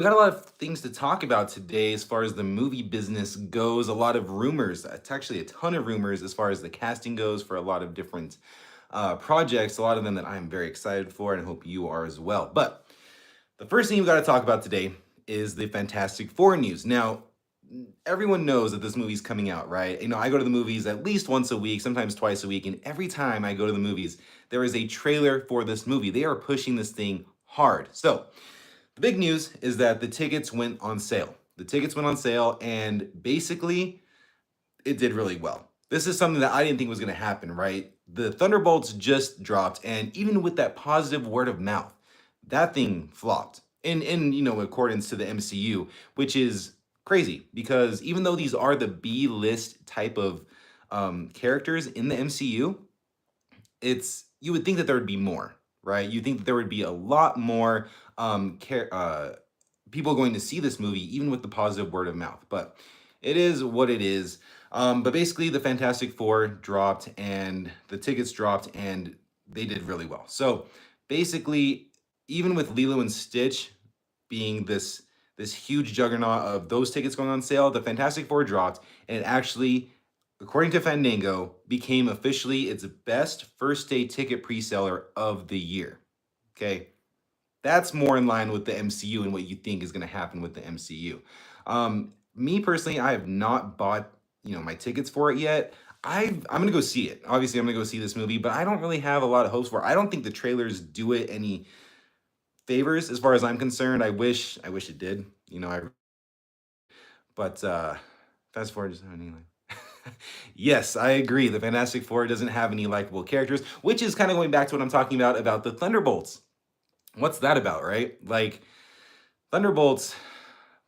We got a lot of things to talk about today as far as the movie business goes. A lot of rumors. It's actually a ton of rumors as far as the casting goes for a lot of different projects. A lot of them that I'm very excited for, and I hope you are as well. But the first thing we got to talk about today is the Fantastic Four news. Now, everyone knows that this movie's coming out, right? I go to the movies at least once a week, sometimes twice a week, and every time I go to the movies, there is a trailer for this movie. They are pushing this thing hard. So, the big news is that the tickets went on sale. The tickets went on sale, and basically, it did really well. This is something that I didn't think was going to happen, right? The Thunderbolts just dropped, and even with that positive word of mouth, that thing flopped in accordance to the MCU, which is crazy because even though these are the B list type of characters in the MCU, it's you would think that there would be more, right? You think that there would be a lot more people going to see this movie, even with the positive word of mouth. But it is what it is. But basically, the Fantastic Four dropped, and the tickets dropped, and they did really well. So basically, even with Lilo and Stitch being this huge juggernaut of those tickets going on sale, the Fantastic Four dropped, and it actually, according to Fandango, became officially its best first day ticket pre-seller of the year. Okay, that's more in line with the MCU and what you think is going to happen with the MCU. Me personally, I have not bought my tickets for it yet. I'm gonna go see it. Obviously, I'm gonna go see this movie, but I don't really have a lot of hopes for it. I don't think the trailers do it any favors as far as I'm concerned. I wish it did. But fast forward just anyway. Yes, I agree. The Fantastic Four doesn't have any likable characters, which is kind of going back to what I'm talking about the Thunderbolts. What's that about, right? Like Thunderbolts,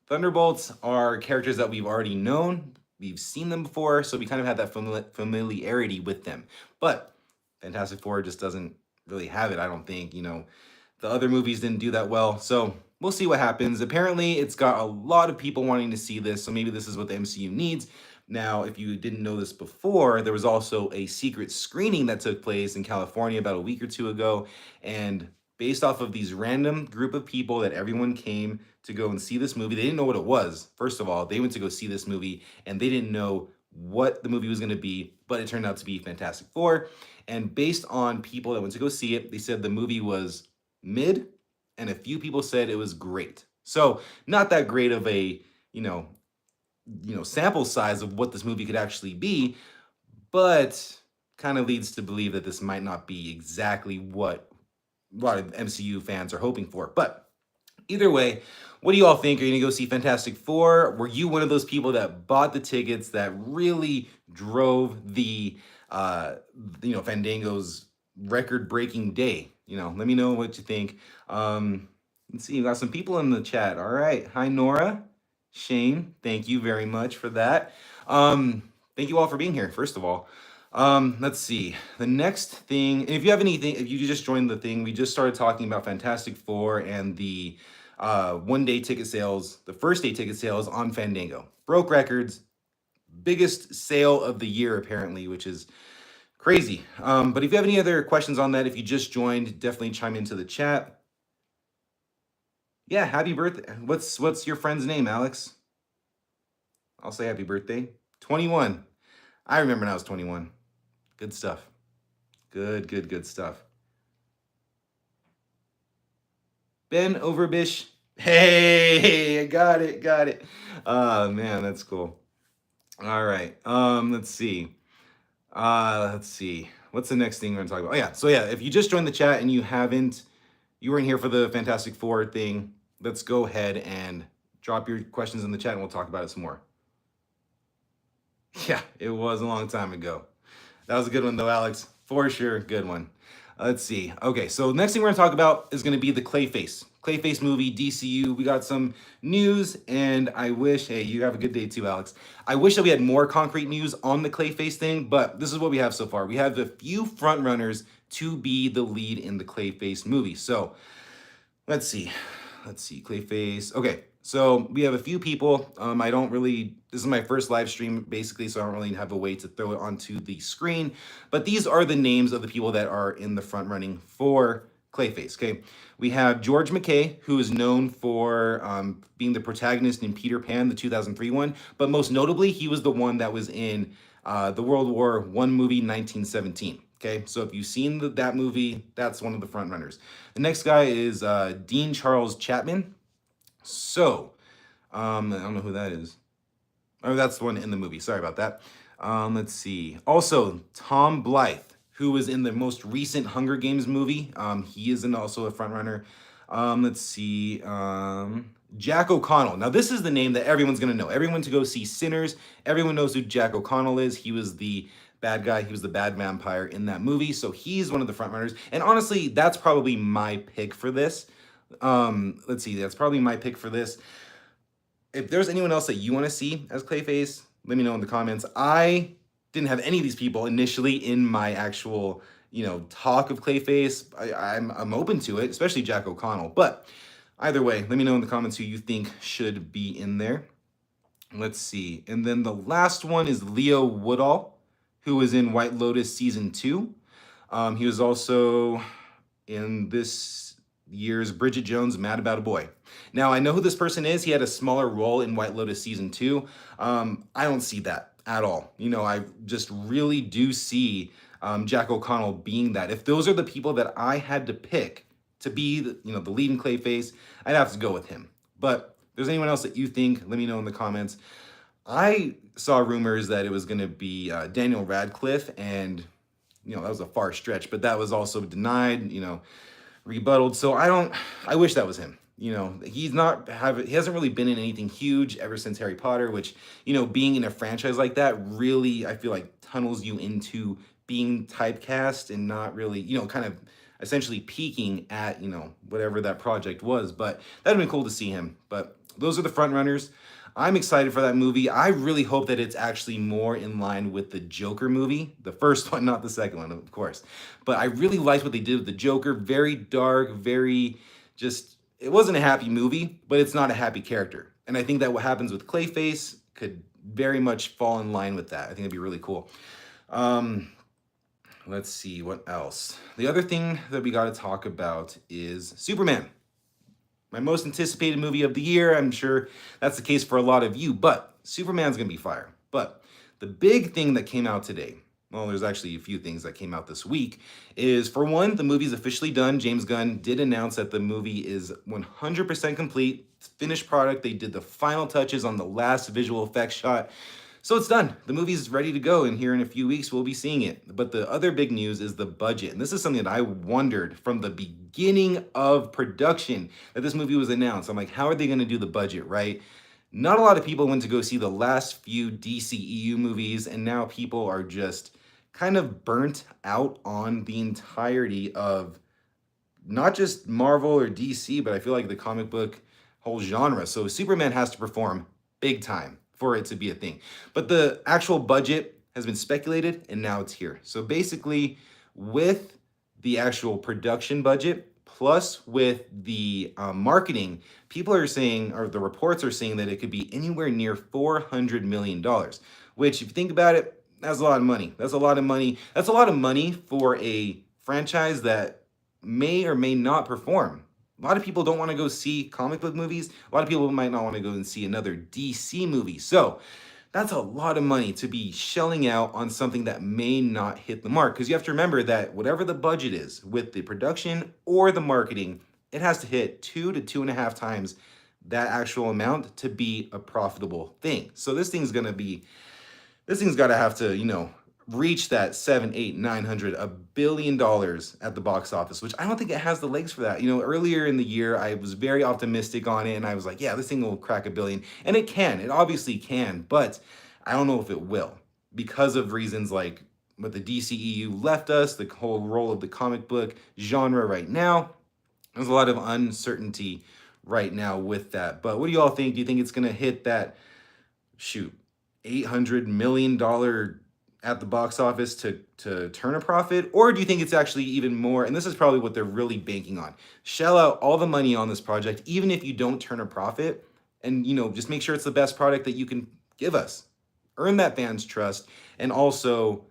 Thunderbolts are characters that we've already known. We've seen them before, so we kind of have that familiarity with them. But Fantastic Four just doesn't really have it, I don't think. The other movies didn't do that well, so we'll see what happens. Apparently, it's got a lot of people wanting to see this, so maybe this is what the MCU needs. Now, if you didn't know this before, there was also a secret screening that took place in California about a week or two ago, and based off of these random group of people that everyone came to go and see this movie. They didn't know what it was. First of all, they went to go see this movie and they didn't know what the movie was going to be, but it turned out to be Fantastic Four. And based on people that went to go see it, they said the movie was mid and a few people said it was great. So, not that great of a, you know, sample size of what this movie could actually be, but kind of leads to believe that this might not be exactly what a lot of MCU fans are hoping for. But either way, what do you all think? Are you gonna go see Fantastic Four? Were you one of those people that bought the tickets that really drove the Fandango's record-breaking day? Let me know what you think. Let's see, you got some people in the chat. All right. Hi, Nora. Shane, thank you very much for that. Thank you all for being here, first of all. Let's see. The next thing, and if you have anything, if you just joined the thing, we just started talking about Fantastic Four and the one-day ticket sales, the first-day ticket sales on Fandango. Broke records, biggest sale of the year, apparently, which is crazy. But if you have any other questions on that, if you just joined, definitely chime into the chat. Yeah, happy birthday. What's your friend's name, Alex? I'll say happy birthday. 21. I remember when I was 21. Good stuff. Good stuff. Ben Overbish. Hey, I got it. Oh man, that's cool. All right. Let's see. What's the next thing we're gonna talk about? Oh yeah. So yeah, if you just joined the chat and you weren't here for the Fantastic Four thing, let's go ahead and drop your questions in the chat and we'll talk about it some more. Yeah, it was a long time ago. That was a good one though, Alex. For sure, good one. Let's see. Okay, so next thing we're gonna talk about is gonna be the Clayface movie, DCU. We got some news, and I wish, hey, you have a good day too, Alex. I wish that we had more concrete news on the Clayface thing, but this is what we have so far. We have a few front-runners to be the lead in the Clayface movie. So let's see, Clayface. Okay, so we have a few people. This is my first live stream basically, so I don't really have a way to throw it onto the screen. But these are the names of the people that are in the front running for Clayface. Okay, we have George McKay, who is known for being the protagonist in Peter Pan, the 2003 one, but most notably, he was the one that was in the World War One movie, 1917. Okay, so if you've seen that movie, that's one of the front runners. The next guy is Dean Charles Chapman. So, I don't know who that is. Oh, that's the one in the movie. Sorry about that. Let's see. Also, Tom Blythe, who was in the most recent Hunger Games movie. He is also a front runner. Let's see. Jack O'Connell. Now, this is the name that everyone's going to know. Everyone to go see Sinners. Everyone knows who Jack O'Connell is. He was the bad guy. He was the bad vampire in that movie. So he's one of the front runners. And honestly, that's probably my pick for this. Let's see. That's probably my pick for this. If there's anyone else that you want to see as Clayface, let me know in the comments. I didn't have any of these people initially in my actual, talk of Clayface. I'm open to it, especially Jack O'Connell. But either way, let me know in the comments who you think should be in there. Let's see. And then the last one is Leo Woodall, who was in White Lotus Season 2. He was also in this year's Bridget Jones' Mad About a Boy. Now, I know who this person is. He had a smaller role in White Lotus Season 2. I don't see that at all. I just really do see Jack O'Connell being that. If those are the people that I had to pick to be the lead in Clayface, I'd have to go with him. But if there's anyone else that you think, let me know in the comments. I saw rumors that it was going to be Daniel Radcliffe, and that was a far stretch, but that was also denied, rebutted. So I wish that was him. He hasn't really been in anything huge ever since Harry Potter, which, being in a franchise like that really, I feel like, tunnels you into being typecast and not really, kind of essentially peaking at, whatever that project was. But that'd have been cool to see him. But those are the front runners. I'm excited for that movie. I really hope that it's actually more in line with the Joker movie. The first one, not the second one, of course. But I really liked what they did with the Joker. Very dark, very just... It wasn't a happy movie, but it's not a happy character. And I think that what happens with Clayface could very much fall in line with that. I think it'd be really cool. Let's see, what else? The other thing that we got to talk about is Superman. My most anticipated movie of the year. I'm sure that's the case for a lot of you, but Superman's going to be fire. But the big thing that came out today, well, there's actually a few things that came out this week, is for one, the movie's officially done. James Gunn did announce that the movie is 100% complete, finished product. They did the final touches on the last visual effects shot. So it's done. The movie's ready to go, and here in a few weeks, we'll be seeing it. But the other big news is the budget. And this is something that I wondered from the beginning of production that this movie was announced. I'm like, how are they going to do the budget, right? Not a lot of people went to go see the last few DCEU movies, and now people are just kind of burnt out on the entirety of not just Marvel or DC, but I feel like the comic book whole genre. So Superman has to perform big time for it to be a thing. But the actual budget has been speculated, and now it's here. So basically, with the actual production budget, plus with the marketing, people are saying, or the reports are saying, that it could be anywhere near $400 million, which, if you think about it, that's a lot of money. That's a lot of money. That's a lot of money for a franchise that may or may not perform. A lot of people don't want to go see comic book movies. A lot of people might not want to go and see another DC movie. So that's a lot of money to be shelling out on something that may not hit the mark. Because you have to remember that whatever the budget is with the production or the marketing, it has to hit 2 to 2.5 times that actual amount to be a profitable thing. So this thing's got to have to, reach that 700, 800, 900, $1 billion at the box office, which I don't think it has the legs for that. Earlier in the year, I was very optimistic on it, and I was like, yeah, this thing will crack $1 billion. And it obviously can, but I don't know if it will, because of reasons like what the DCEU left us, the whole role of the comic book genre right now. There's a lot of uncertainty right now with that. But what do you all think? Do you think it's going to hit that, $800 million at the box office to turn a profit? Or do you think it's actually even more, and this is probably what they're really banking on, shell out all the money on this project, even if you don't turn a profit, and just make sure it's the best product that you can give us. Earn that fans' trust, and also,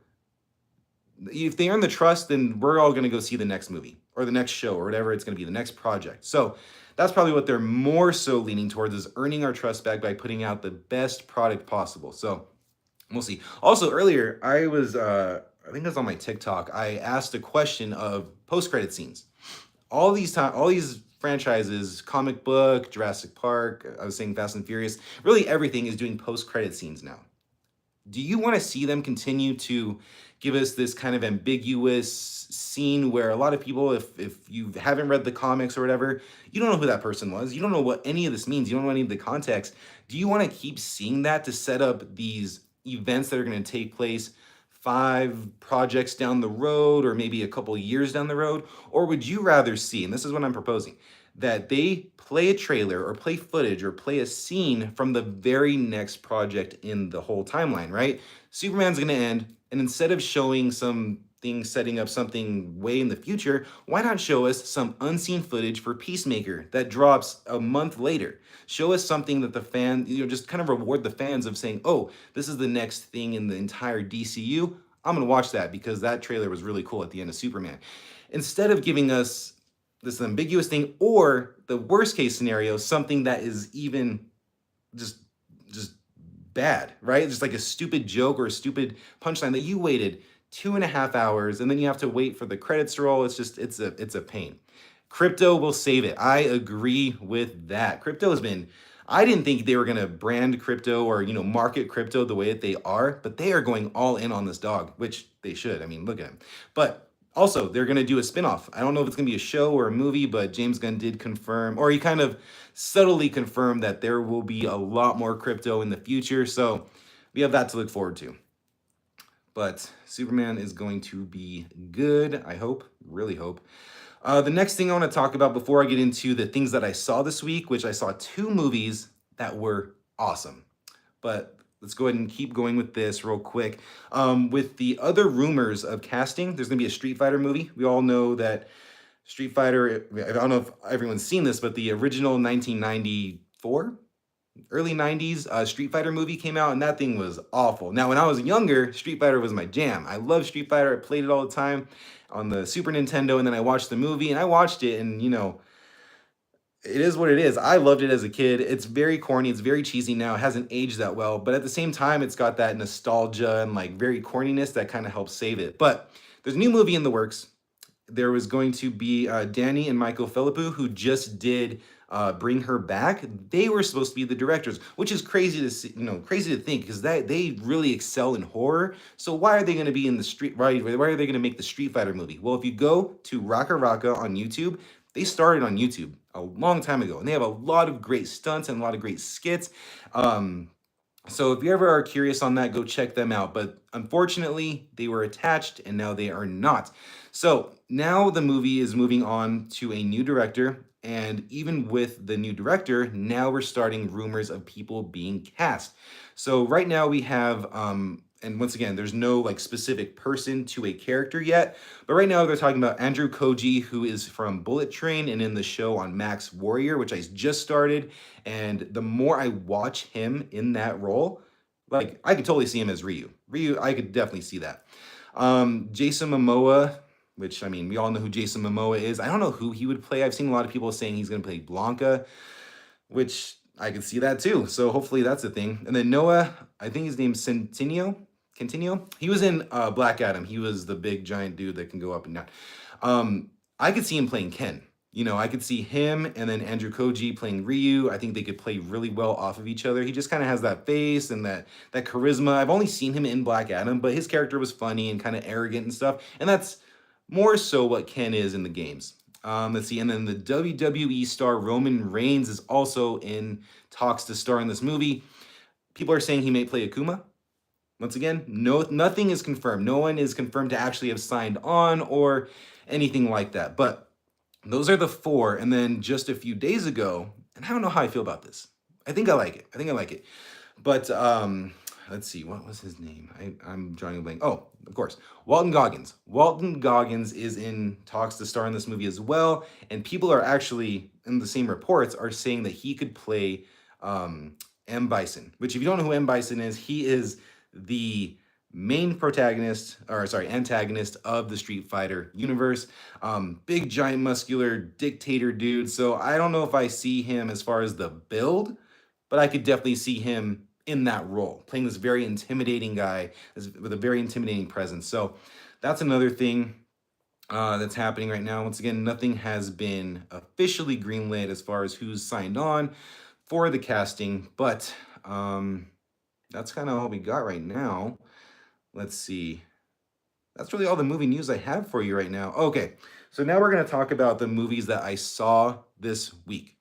if they earn the trust, then we're all going to go see the next movie. or the next show or whatever it's going to be, the next project. So that's probably what they're more so leaning towards, is earning our trust back by putting out the best product possible. So we'll see. Also, earlier I think it was on my TikTok. I asked a question of post-credit scenes. All these franchises, comic book, Jurassic Park, I was saying Fast and Furious, really everything is doing post-credit scenes now. Do you want to see them continue to give us this kind of ambiguous scene where a lot of people, if you haven't read the comics or whatever, you don't know who that person was, you don't know what any of this means, you don't know any of the context? Do you want to keep seeing that to set up these events that are going to take place 5 projects down the road, or maybe a couple years down the road? Or would you rather see, and this is what I'm proposing, that they play a trailer or play footage or play a scene from the very next project in the whole timeline, right? Superman's gonna end, and instead of showing something setting up something way in the future, why not show us some unseen footage for Peacemaker that drops a month later? Show us something that the fan, just kind of reward the fans of saying, oh, this is the next thing in the entire DCU. I'm gonna watch that because that trailer was really cool at the end of Superman. Instead of giving us this ambiguous thing, or the worst case scenario, something that is even just just bad, right? Just like a stupid joke or a stupid punchline that you waited 2.5 hours and then you have to wait for the credits to roll. It's a pain. Crypto will save it. I agree with that. Crypto has been, I didn't think they were gonna brand crypto or market crypto the way that they are, but they are going all in on this dog, which they should. I mean, look at them. But also, they're going to do a spinoff. I don't know if it's going to be a show or a movie, but James Gunn did confirm, or he kind of subtly confirmed, that there will be a lot more crypto in the future. So we have that to look forward to. But Superman is going to be good, I hope, really hope. The next thing I want to talk about before I get into the things that I saw this week, which I saw 2 movies that were awesome. But let's go ahead and keep going with this real quick. With the other rumors of casting, there's going to be a Street Fighter movie. We all know that Street Fighter, I don't know if everyone's seen this, but the original 1994, early 90s Street Fighter movie came out, and that thing was awful. Now, when I was younger, Street Fighter was my jam. I love Street Fighter. I played it all the time on the Super Nintendo, and then I watched the movie, and I watched it, and it is what it is. I loved it as a kid. It's very corny. It's very cheesy now. It hasn't aged that well. But at the same time, it's got that nostalgia and like very corniness that kind of helps save it. But there's a new movie in the works. There was going to be Danny and Michael Philippou, who just did Bring Her Back. They were supposed to be the directors, which is crazy to see, crazy to think, because they really excel in horror. So why are they going to be in the street? Why are they going to make the Street Fighter movie? Well, if you go to Raka Raka on YouTube, they started on YouTube a long time ago, and they have a lot of great stunts and a lot of great skits. So if you ever are curious on that, go check them out. But unfortunately, they were attached, and now they are not. So now the movie is moving on to a new director. And even with the new director, now we're starting rumors of people being cast. So right now we have, and once again, there's no like specific person to a character yet, but right now they're talking about Andrew Koji, who is from Bullet Train and in the show on Max Warrior, which I just started. And the more I watch him in that role, like I could totally see him as Ryu. I could definitely see that. Jason Momoa, which, I mean, we all know who Jason Momoa is. I don't know who he would play. I've seen a lot of people saying he's going to play Blanca, which I could see that too. So hopefully that's a thing. And then Noah, I think his name's Centineo. He was in Black Adam. He was the big giant dude that can go up and down. I could see him playing Ken. I could see him and then Andrew Koji playing Ryu. I think they could play really well off of each other. He just kind of has that face and that charisma. I've only seen him in Black Adam, but his character was funny and kind of arrogant and stuff. And that's more so what Ken is in the games. Let's see. And then the WWE star Roman Reigns is also in talks to star in this movie. People are saying he may play Akuma. Once again, nothing is confirmed. No one is confirmed to actually have signed on or anything like that. But those are the 4. And then just a few days ago, and I don't know how I feel about this. I think I like it. But let's see, what was his name? I'm drawing a blank. Oh, of course, Walton Goggins. Walton Goggins is in talks to star in this movie as well. And people are actually, in the same reports, are saying that he could play M. Bison, which if you don't know who M. Bison is, he is the main protagonist, or sorry, antagonist of the Street Fighter universe. Big, giant, muscular dictator dude. So I don't know if I see him as far as the build, but I could definitely see him in that role, playing this very intimidating guy with a very intimidating presence. So that's another thing that's happening right now. Once again, nothing has been officially greenlit as far as who's signed on for the casting, but that's kind of all we got right now. Let's see. That's really all the movie news I have for you right now. Okay, so now we're going to talk about the movies that I saw this week.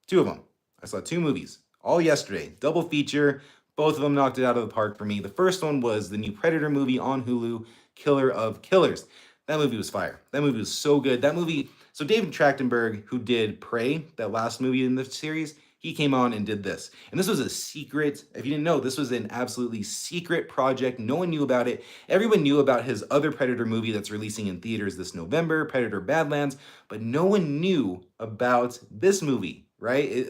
Two of them. I saw two movies all yesterday, double feature. Both of them knocked it out of the park for me. The first one was the new Predator movie on Hulu, Killer of Killers. That movie was fire. That movie was so good. That movie, so David Trachtenberg, who did Prey, that last movie in the series, he came on and did this. And this was a secret, if you didn't know, this was an absolutely secret project. No one knew about it. Everyone knew about his other Predator movie that's releasing in theaters this November, Predator Badlands, but no one knew about this movie, right?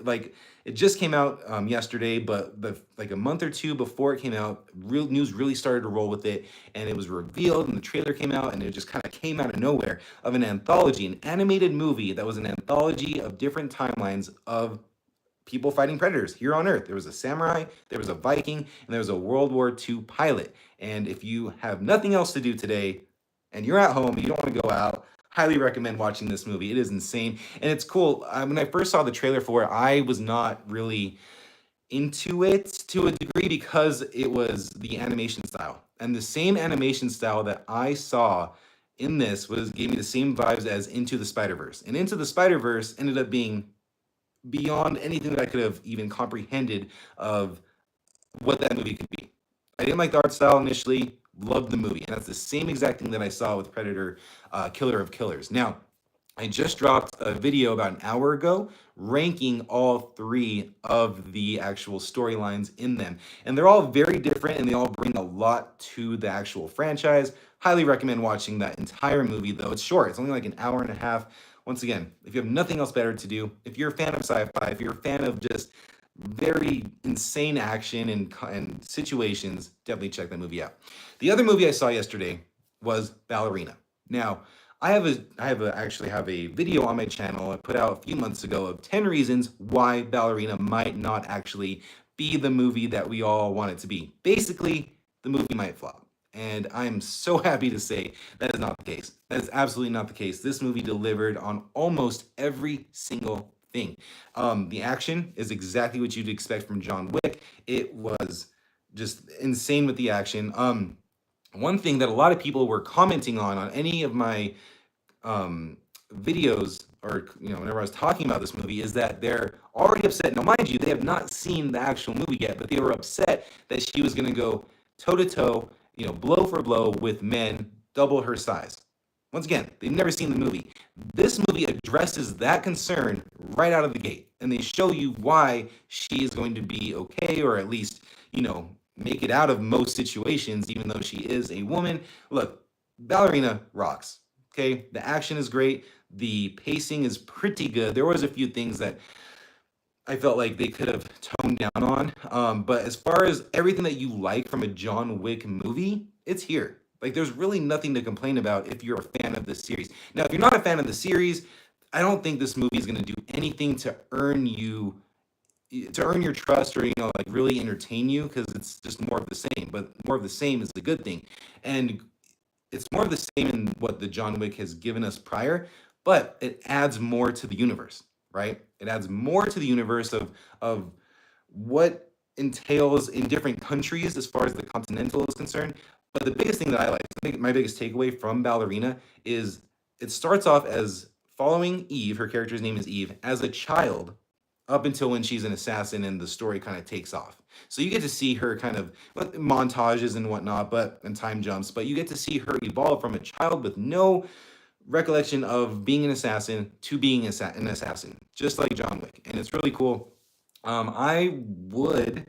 It just came out yesterday, but like a month or two before it came out, real news really started to roll with it, and it was revealed, and the trailer came out, and it just kind of came out of nowhere of an anthology, an animated movie that was an anthology of different timelines of people fighting predators here on Earth. There was a samurai, there was a Viking, and there was a World War II pilot. And if you have nothing else to do today, and you're at home, and you don't want to go out, highly recommend watching this movie. It is insane, and it's cool. When I first saw the trailer for it, I was not really into it to a degree because it was the animation style, and the same animation style that I saw in this was gave me the same vibes as Into the Spider-Verse. And Into the Spider-Verse ended up being beyond anything that I could have even comprehended of what that movie could be. I didn't like the art style initially, loved the movie, and that's the same exact thing that I saw with Predator, Killer of Killers. Now, I just dropped a video about an hour ago ranking all three of the actual storylines in them. And they're all very different and they all bring a lot to the actual franchise. Highly recommend watching that entire movie, though. It's short, it's only like an hour and a half. Once again, if you have nothing else better to do, if you're a fan of sci-fi, if you're a fan of just very insane action and situations, definitely check that movie out. The other movie I saw yesterday was Ballerina. Now, actually have a video on my channel I put out a few months ago of 10 reasons why Ballerina might not actually be the movie that we all want it to be. Basically, the movie might flop. And I'm so happy to say that is not the case. That is absolutely not the case. This movie delivered on almost every single thing. The action is exactly what you'd expect from John Wick. It was just insane with the action. One thing that a lot of people were commenting on any of my videos, or whenever I was talking about this movie, is that they're already upset. Now, mind you, they have not seen the actual movie yet, but they were upset that she was going to go toe to toe, blow for blow with men double her size. Once again, they've never seen the movie. This movie addresses that concern right out of the gate, and they show you why she is going to be okay, or at least, make it out of most situations, even though she is a woman. Look, Ballerina rocks. Okay, the action is great. The pacing is pretty good. There was a few things that I felt like they could have toned down on. But as far as everything that you like from a John Wick movie, it's here. Like, there's really nothing to complain about if you're a fan of this series. Now, if you're not a fan of the series, I don't think this movie is going to do anything to earn your trust, or like really entertain you, because it's just more of the same. But more of the same is a good thing, and it's more of the same in what the John Wick has given us prior, but it adds more to the universe, right? It adds more to the universe of what entails in different countries as far as the Continental is concerned. But the biggest thing that I like, I think my biggest takeaway from Ballerina, is it starts off as following Eve, her character's name is Eve, as a child up until when she's an assassin and the story kind of takes off. So you get to see her kind of montages and whatnot, and time jumps, but you get to see her evolve from a child with no recollection of being an assassin to being an assassin, just like John Wick. And it's really cool. I would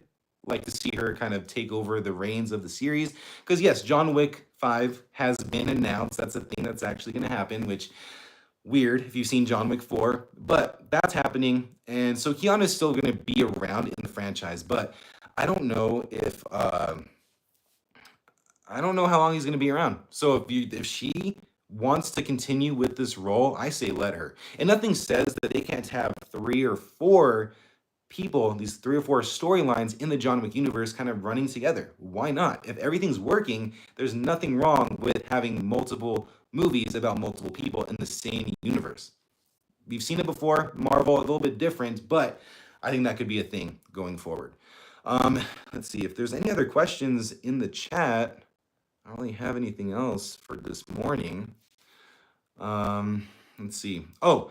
like to see her kind of take over the reins of the series, because yes, John Wick 5 has been announced. That's a thing that's actually going to happen, which weird if you've seen John Wick 4, but that's happening. And so Keanu is still going to be around in the franchise, but I don't know if I don't know how long he's going to be around. So if she wants to continue with this role, I say let her. And nothing says that they can't have three or four people, these three or four storylines in the John Wick universe kind of running together. Why not? If everything's working, there's nothing wrong with having multiple movies about multiple people in the same universe. We've seen it before, Marvel, a little bit different, but I think that could be a thing going forward. Um, let's see if there's any other questions in the chat. I don't really have anything else for this morning. Let's see. Oh,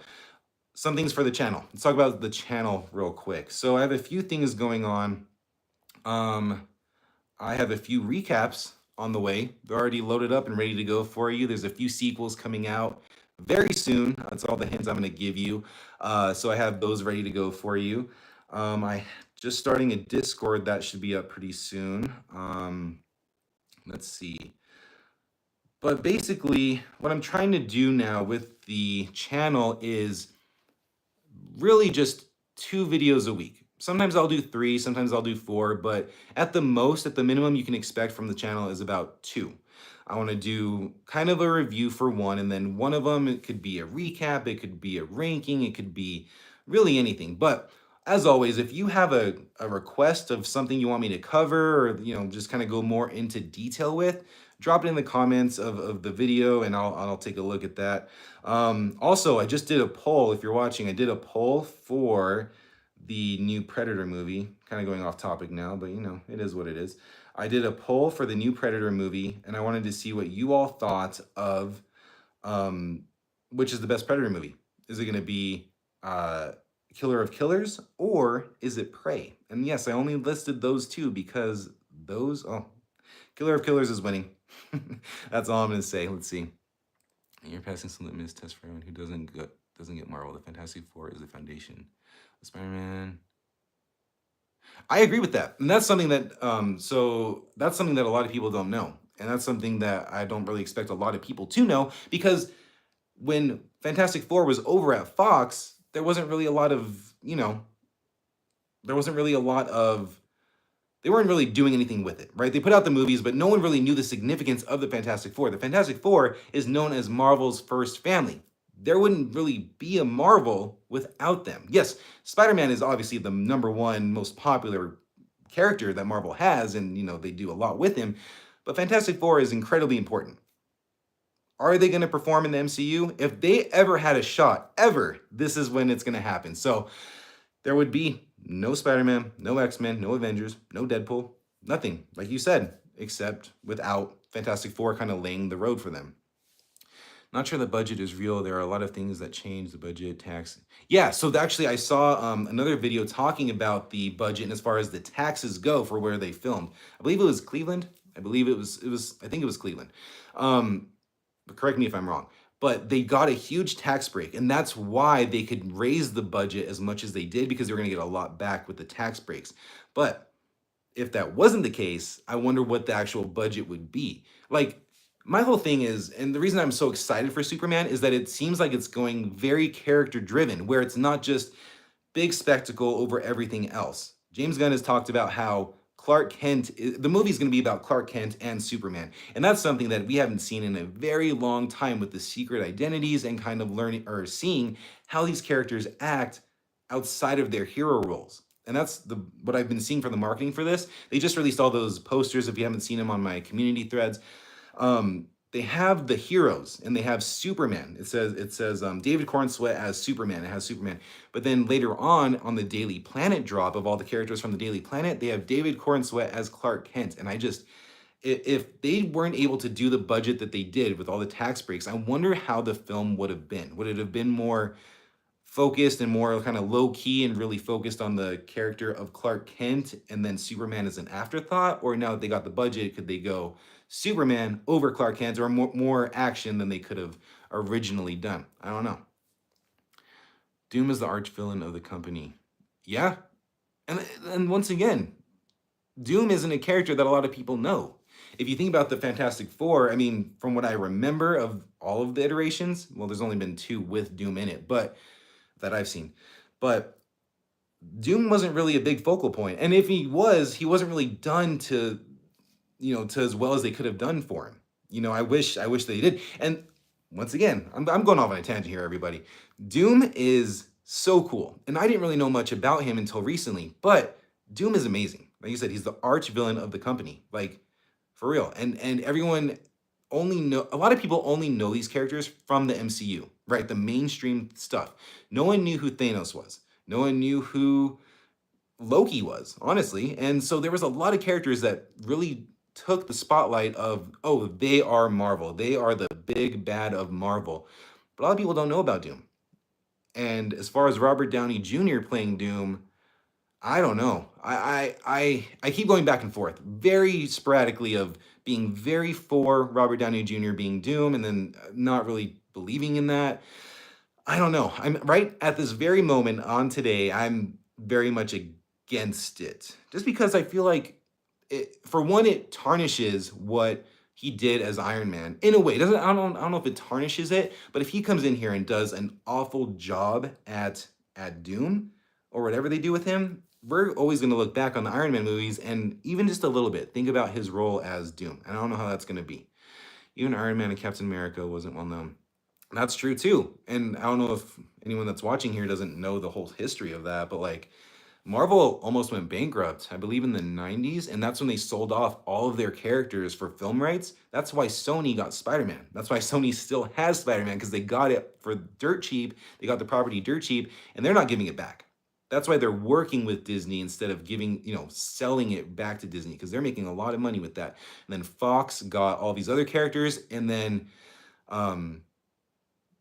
some things for the channel. Let's talk about the channel real quick. So I have a few things going on. I have a few recaps on the way. They're already loaded up and ready to go for you. There's a few sequels coming out very soon. That's all the hints I'm going to give you. So I have those ready to go for you. I just starting a Discord that should be up pretty soon. Let's see. But basically, what I'm trying to do now with the channel is really just 2 videos a week. Sometimes I'll do 3, sometimes I'll do 4, but at the most, at the minimum you can expect from the channel is about 2. I want to do kind of a review for one, and then one of them, it could be a recap, it could be a ranking, it could be really anything. But as always, if you have a request of something you want me to cover, or just kind of go more into detail with, drop it in the comments of the video and I'll take a look at that. Also, I just did a poll. If you're watching, I did a poll for the new Predator movie. Kind of going off topic now, but it is what it is. I did a poll for the new Predator movie, and I wanted to see what you all thought of which is the best Predator movie. Is it going to be Killer of Killers, or is it Prey? And yes, I only listed those two because Killer of Killers is winning. That's all I'm going to say. Let's see. You're passing some litmus test for anyone who doesn't get Marvel. The Fantastic Four is the foundation. Spider-Man. I agree with that. And that's something that that's something that a lot of people don't know. And that's something that I don't really expect a lot of people to know, because when Fantastic Four was over at Fox, there wasn't really a lot of, they weren't really doing anything with it, right? They put out the movies, but no one really knew the significance of the Fantastic Four. The Fantastic Four is known as Marvel's first family. There wouldn't really be a Marvel without them. Yes, Spider-Man is obviously the #1 most popular character that Marvel has, and they do a lot with him, but Fantastic Four is incredibly important. Are they going to perform in the MCU? If they ever had a shot, this is when it's going to happen. So there would be no Spider-Man, no X-Men, no Avengers, no Deadpool, nothing, like you said, except without Fantastic Four kind of laying the road for them. Not sure the budget is real. There are a lot of things that change the budget, tax. Yeah, so actually I saw another video talking about the budget and as far as the taxes go for where they filmed. I believe it was Cleveland. I think it was Cleveland. But correct me if I'm wrong. But they got a huge tax break, and that's why they could raise the budget as much as they did, because they were going to get a lot back with the tax breaks. But if that wasn't the case, I wonder what the actual budget would be. Like, my whole thing is, and the reason I'm so excited for Superman is that it seems like it's going very character driven, where it's not just big spectacle over everything else. James Gunn has talked about how Clark Kent, the movie is going to be about Clark Kent and Superman. And that's something that we haven't seen in a very long time, with the secret identities and kind of learning or seeing how these characters act outside of their hero roles. And that's what I've been seeing from the marketing for this. They just released all those posters. If you haven't seen them on my community threads, they have the heroes and they have Superman. It says David Cornsweet as Superman. It has Superman. But then later on the Daily Planet drop of all the characters from the Daily Planet, they have David Cornsweet as Clark Kent. And if they weren't able to do the budget that they did with all the tax breaks, I wonder how the film would have been. Would it have been more focused and more kind of low key and really focused on the character of Clark Kent, and then Superman as an afterthought? Or now that they got the budget, could they go Superman over Clark Kent, or more action than they could have originally done? I don't know. Doom is the arch villain of the company. Yeah. And once again, Doom isn't a character that a lot of people know. If you think about the Fantastic Four, I mean, from what I remember of all of the iterations, well, there's only been 2 with Doom in it, but that I've seen. But Doom wasn't really a big focal point. And if he wasn't really done to to as well as they could have done for him. I wish they did. And once again, I'm going off on a tangent here, everybody. Doom is so cool, and I didn't really know much about him until recently, but Doom is amazing. Like you said, he's the arch villain of the company, like for real. And everyone only know a lot of people only know these characters from the MCU, right? The mainstream stuff. No one knew who Thanos was. No one knew who Loki was, honestly. And so there was a lot of characters that really took the spotlight of, oh, they are Marvel. They are the big bad of Marvel. But a lot of people don't know about Doom. And as far as Robert Downey Jr. playing Doom, I don't know. I keep going back and forth, very sporadically of being very for Robert Downey Jr. being Doom and then not really believing in that. I don't know. I'm right at this very moment on today. I'm very much against it, just because I feel like for one, it tarnishes what he did as Iron Man in a way. Doesn't I don't know if it tarnishes it, but if he comes in here and does an awful job at Doom or whatever they do with him, we're always going to look back on the Iron Man movies and even just a little bit think about his role as Doom. And I don't know how that's going to be. Even Iron Man and Captain America wasn't well known. That's true too. And I don't know if anyone that's watching here doesn't know the whole history of that, but like Marvel almost went bankrupt, I believe in the 90s, and that's when they sold off all of their characters for film rights. That's why Sony got Spider-Man. That's why Sony still has Spider-Man because they got it for dirt cheap. They got the property dirt cheap, and they're not giving it back. That's why they're working with Disney instead of selling it back to Disney because they're making a lot of money with that. And then Fox got all these other characters, and then um,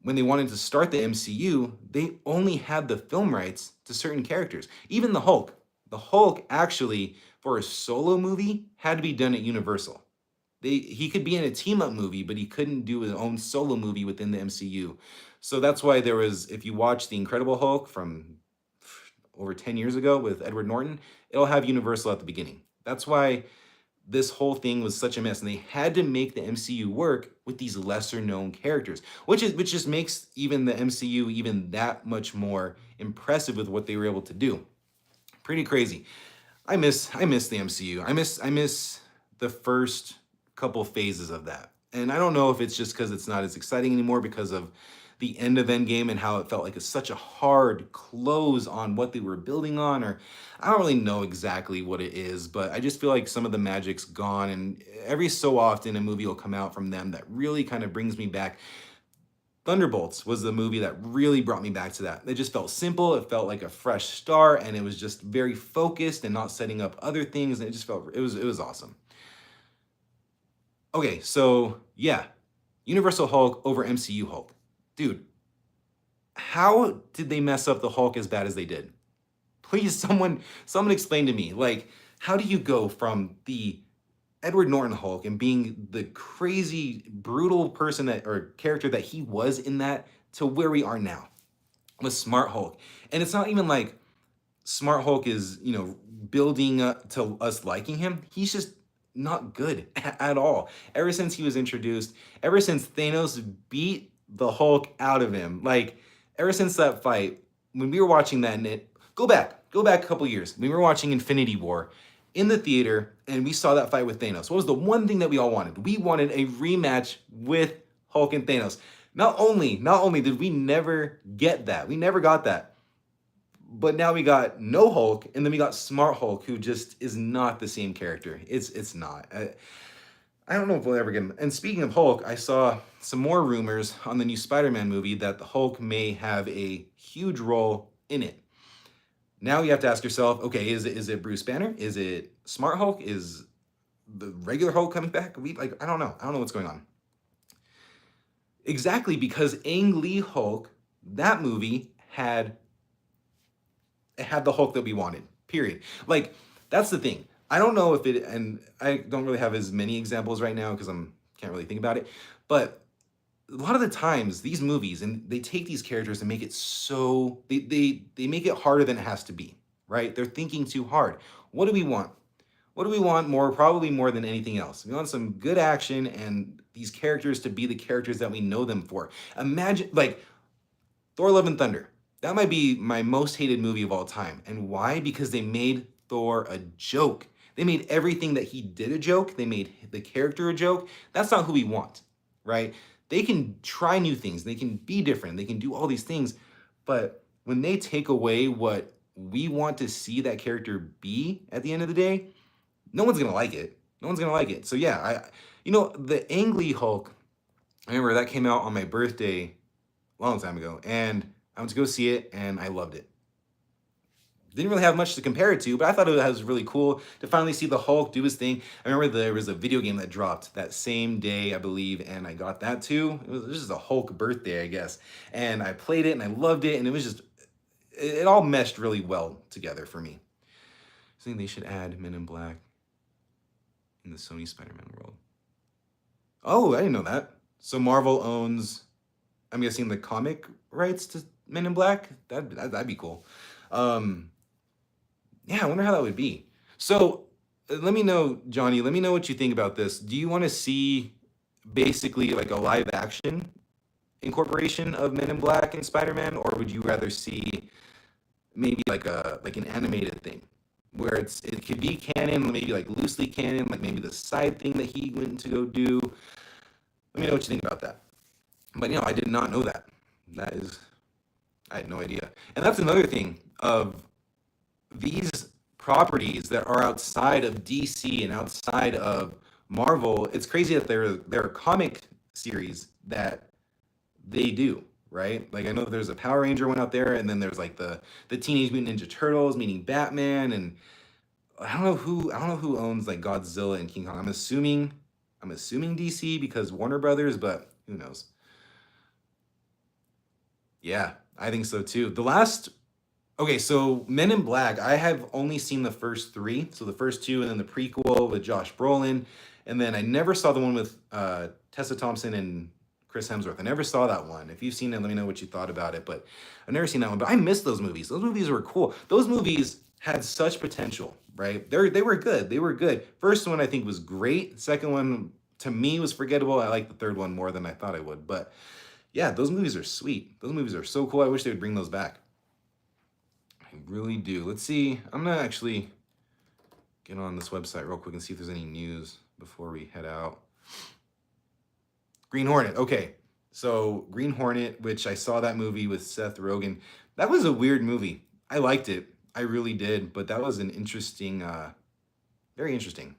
when they wanted to start the MCU, they only had the film rights to certain characters. Even the Hulk. The Hulk actually, for a solo movie, had to be done at Universal. He could be in a team up movie, but he couldn't do his own solo movie within the MCU. So that's why there was, if you watch The Incredible Hulk from over 10 years ago with Edward Norton, it'll have Universal at the beginning. That's why this whole thing was such a mess, and they had to make the MCU work with these lesser known characters, which just makes even the MCU even that much more impressive with what they were able to do. Pretty crazy. I miss the MCU. I miss the first couple phases of that. And I don't know if it's just because it's not as exciting anymore because of the end of Endgame and how it felt like it's such a hard close on what they were building on, or I don't really know exactly what it is, but I just feel like some of the magic's gone, and every so often a movie will come out from them that really kind of brings me back. Thunderbolts was the movie that really brought me back to that. It just felt simple, it felt like a fresh start, and it was just very focused and not setting up other things, and it was awesome. Okay, so yeah, Universal Hulk over MCU Hulk. Dude, how did they mess up the Hulk as bad as they did? Please, someone explain to me. Like, how do you go from the Edward Norton Hulk and being the crazy, brutal person that or character that he was in that to where we are now with Smart Hulk? And it's not even like Smart Hulk is, building up to us liking him. He's just not good at all. Ever since he was introduced, ever since Thanos beat the Hulk out of him, like ever since that fight, when we were watching that, and go back a couple years, we were watching Infinity War in the theater, and we saw that fight with Thanos. What was the one thing that we all wanted? We wanted a rematch with Hulk and Thanos. Not only did we never get that, we never got that, but now we got no Hulk, and then we got Smart Hulk, who just is not the same character. It's not. I don't know if we'll ever get him. And speaking of Hulk, I saw some more rumors on the new Spider-Man movie that the Hulk may have a huge role in it. Now you have to ask yourself, okay, is it Bruce Banner? Is it Smart Hulk? Is the regular Hulk coming back? I don't know. I don't know what's going on. Exactly, because Ang Lee Hulk, that movie had the Hulk that we wanted. Period. Like, that's the thing. I don't know if it, and I don't really have as many examples right now because can't really think about it, but a lot of the times these movies, and they take these characters and make it so they make it harder than it has to be, right? They're thinking too hard. What do we want? What do we want more, probably more than anything else? We want some good action and these characters to be the characters that we know them for. Imagine, like, Thor: Love and Thunder. That might be my most hated movie of all time. And why? Because they made Thor a joke. They made everything that he did a joke. They made the character a joke. That's not who we want, right? They can try new things. They can be different. They can do all these things. But when they take away what we want to see that character be at the end of the day, no one's gonna like it. No one's gonna like it. So yeah, the Ang Lee Hulk, I remember that came out on my birthday a long time ago, and I went to go see it, and I loved it. Didn't really have much to compare it to, but I thought it was really cool to finally see the Hulk do his thing. I remember there was a video game that dropped that same day, I believe, and I got that too. It was just a Hulk birthday, I guess. And I played it and I loved it, and it was just, it all meshed really well together for me. I think they should add Men in Black in the Sony Spider-Man world. Oh, I didn't know that. So Marvel owns, I'm guessing, the comic rights to Men in Black? That'd be cool. Yeah, I wonder how that would be. So let me know, Johnny, let me know what you think about this. Do you want to see basically like a live action incorporation of Men in Black and Spider-Man, or would you rather see maybe like an animated thing where it could be canon, maybe like loosely canon, like maybe the side thing that he went to go do? Let me know what you think about that. But I did not know that. I had no idea. And that's another thing of these properties that are outside of DC and outside of Marvel. It's crazy that there are comic series that they do, right? Like I know there's a Power Ranger one out there, and then there's like the Teenage Mutant Ninja Turtles meeting Batman, and I don't know who owns like Godzilla and King Kong. I'm assuming DC because Warner Brothers, but who knows? Yeah, I think so too. Okay, so Men in Black, I have only seen the first three. So the first two, and then the prequel with Josh Brolin. And then I never saw the one with Tessa Thompson and Chris Hemsworth. I never saw that one. If you've seen it, let me know what you thought about it. But I've never seen that one. But I missed those movies. Those movies were cool. Those movies had such potential, right? They were good. They were good. First one I think was great. Second one to me was forgettable. I like the third one more than I thought I would. But yeah, those movies are sweet. Those movies are so cool. I wish they would bring those back. I really do. Let's see. I'm gonna actually get on this website real quick and see if there's any news before we head out. Green Hornet. Okay. So Green Hornet, which I saw that movie with Seth Rogen. That was a weird movie. I liked it. I really did. But that was an interesting, very interesting.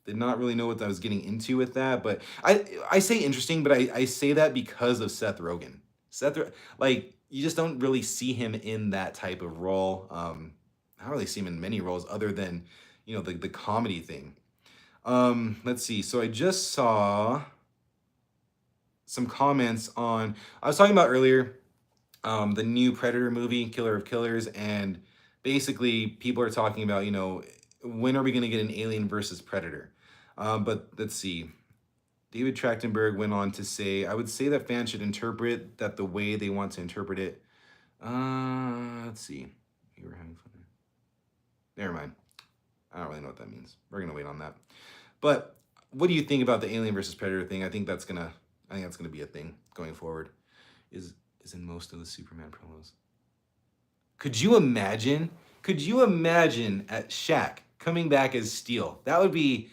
Did not really know what I was getting into with that. But I say interesting, but I say that because of Seth Rogen. Like, you just don't really see him in that type of role. I don't really see him in many roles other than, the comedy thing. Let's see. So I just saw some comments on, I was talking about earlier, the new Predator movie, Killer of Killers, and basically people are talking about, when are we going to get an Alien versus Predator? But let's see. David Trachtenberg went on to say, I would say that fans should interpret that the way they want to interpret it. Let's see. You were having fun. Never mind. I don't really know what that means. We're going to wait on that. But what do you think about the Alien versus Predator thing? I think that's gonna be a thing going forward. Is in most of the Superman promos. Could you imagine at Shaq coming back as Steel? That would be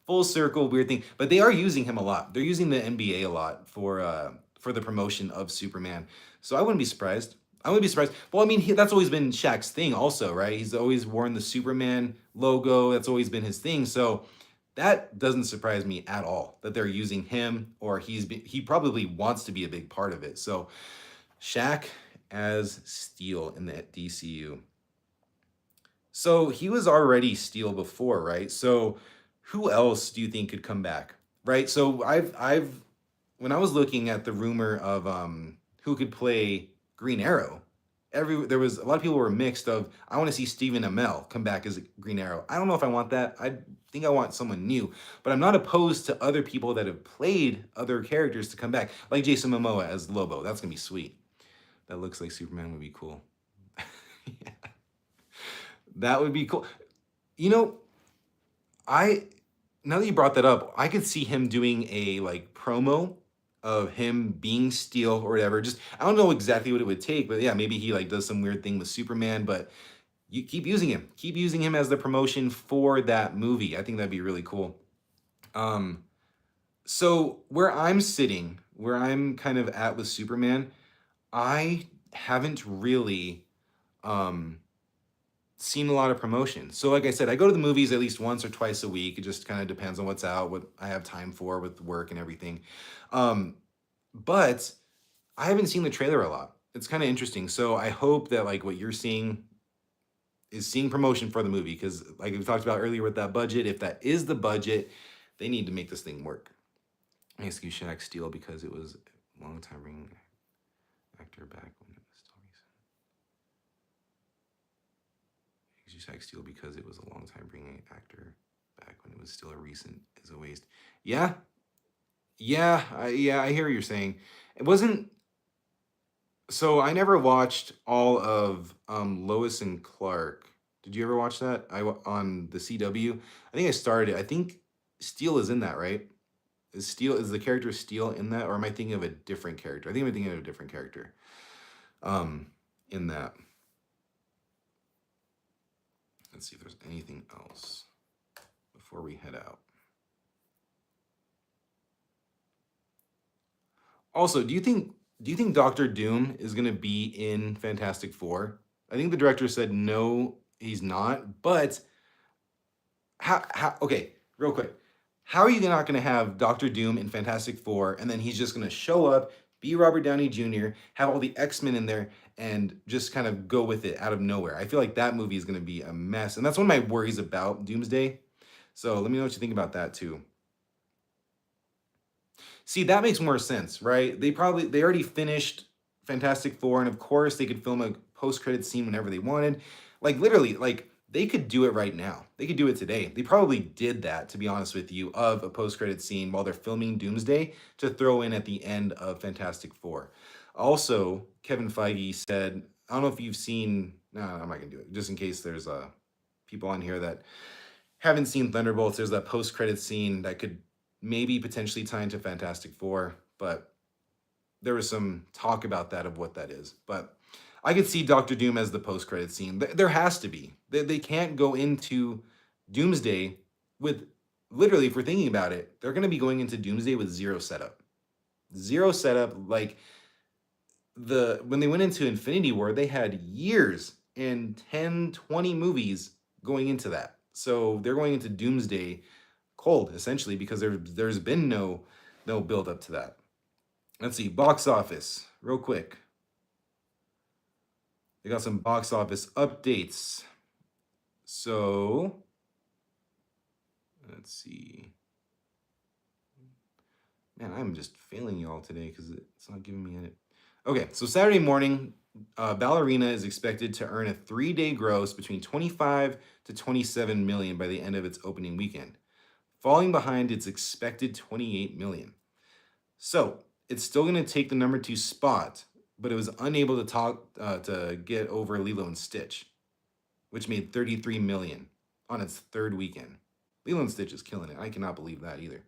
full circle weird thing. But they are using him a lot. They're using the NBA a lot for the promotion of Superman. So I wouldn't be surprised. Well, I mean, that's always been Shaq's thing also, right? He's always worn the Superman logo. That's always been his thing. So that doesn't surprise me at all that they're using him, or he probably wants to be a big part of it. So Shaq as Steel in the DCU. So he was already Steel before, right? So who else do you think could come back, right? So I've when I was looking at the rumor of who could play Green Arrow, there was a lot of people were mixed of, I want to see Stephen Amell come back as Green Arrow. I don't know if I want that. I think I want someone new, but I'm not opposed to other people that have played other characters to come back, like Jason Momoa as Lobo. That's gonna be sweet. That looks like Superman would be cool. Yeah. That would be cool. Now that you brought that up, I could see him doing a promo of him being Steel or whatever. Just, I don't know exactly what it would take, but yeah, maybe he does some weird thing with Superman, but You keep using him. Keep using him as the promotion for that movie. I think that'd be really cool. Um, so where I'm sitting, where I'm kind of at with Superman, I haven't really um seen a lot of promotion. So like I said, I go to the movies at least once or twice a week. It just kind of depends on what's out, what I have time for with work and everything. Um, but I haven't seen the trailer a lot. It's kind of interesting. So I hope that like what you're seeing is seeing promotion for the movie because like we talked about earlier with that budget, if that is the budget, they need to make this thing work. I excuse Shaq Steele because it was a long time bringing actor back when it was still recent. Excuse Shaq Steele because it was a long time bringing actor back when it was still a recent is a waste. Yeah, yeah, I hear what you're saying. It wasn't. So I never watched all of Lois and Clark. Did you ever watch that? On the CW. I think I started it. I think Steele is in that, right? Is the character Steele in that, or am I thinking of a different character? I think I'm thinking of a different character. Um, in that. Let's see if there's anything else before we head out. Also, do you think Doctor Doom is gonna be in Fantastic Four? I think the director said no, he's not. But how okay, real quick. How are you not gonna have Doctor Doom in Fantastic Four and then he's just gonna show up, be Robert Downey Jr., have all the X-Men in there, and just kind of go with it out of nowhere? I feel like that movie is gonna be a mess. And that's one of my worries about Doomsday. So let me know what you think about that too. See, that makes more sense, right? They already finished Fantastic Four, and of course they could film a post-credit scene whenever they wanted. Like literally, like they could do it right now. They could do it today. They probably did that, to be honest with you, of a post-credit scene while they're filming Doomsday to throw in at the end of Fantastic Four. Also, Kevin Feige said, I don't know if you've seen. No, I'm not gonna do it. Just in case there's people on here that haven't seen Thunderbolts. There's that post-credit scene that could maybe potentially tie into Fantastic Four, but there was some talk about that of what that is. But I could see Doctor Doom as the post-credit scene. There has to be. They can't go into Doomsday with literally, if we're thinking about it, they're going to be going into Doomsday with zero setup. Zero setup. Like when they went into Infinity War, they had years and 10, 20 movies going into that. So they're going into Doomsday cold essentially because there's been no build up to that. Let's see, box office real quick. They got some box office updates. So let's see. Man, I'm just failing y'all today because it's not giving me it. Okay, so Saturday morning, Ballerina is expected to earn a 3-day gross between 25 to 27 million by the end of its opening weekend, falling behind its expected 28 million. So it's still going to take the number 2 spot, but it was unable to get over Lilo and Stitch, which made 33 million on its third weekend. Lilo and Stitch is killing it. I cannot believe that either.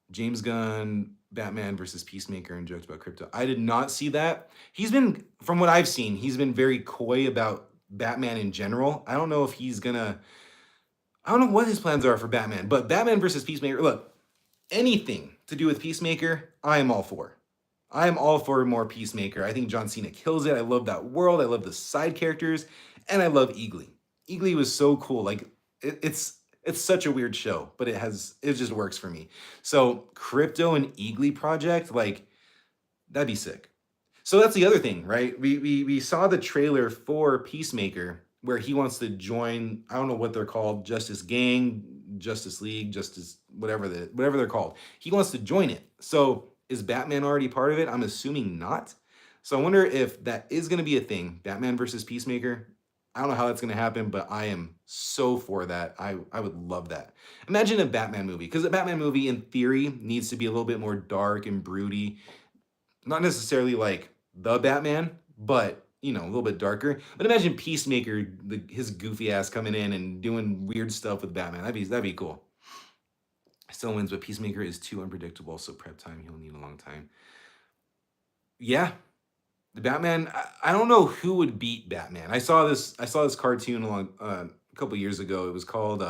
James Gunn, Batman versus Peacemaker, and jokes about crypto. I did not see that. From what I've seen, he's been very coy about Batman in general. I don't know if he's gonna. I don't know what his plans are for Batman, but Batman versus Peacemaker. Look, anything to do with Peacemaker, I am all for. I am all for more Peacemaker. I think John Cena kills it. I love that world. I love the side characters, and I love Eagly. Eagly was so cool. Like it's such a weird show, but it just works for me. So Crypto and Eagly project, like that'd be sick. So that's the other thing, right? We saw the trailer for Peacemaker where he wants to join. I don't know what they're called, Justice Gang, Justice League, Justice whatever they're called. He wants to join it. So is Batman already part of it? I'm assuming not. So I wonder if that is going to be a thing. Batman versus Peacemaker. I don't know how that's going to happen, but I am so for that. I would love that. Imagine a Batman movie, because a Batman movie, in theory, needs to be a little bit more dark and broody. Not necessarily like the Batman, but a little bit darker. But imagine Peacemaker, his goofy ass coming in and doing weird stuff with Batman. That'd be cool. Still wins, but Peacemaker is too unpredictable, so prep time, he'll need a long time. Yeah, The Batman, I don't know who would beat Batman. I saw this cartoon a couple years ago. It was called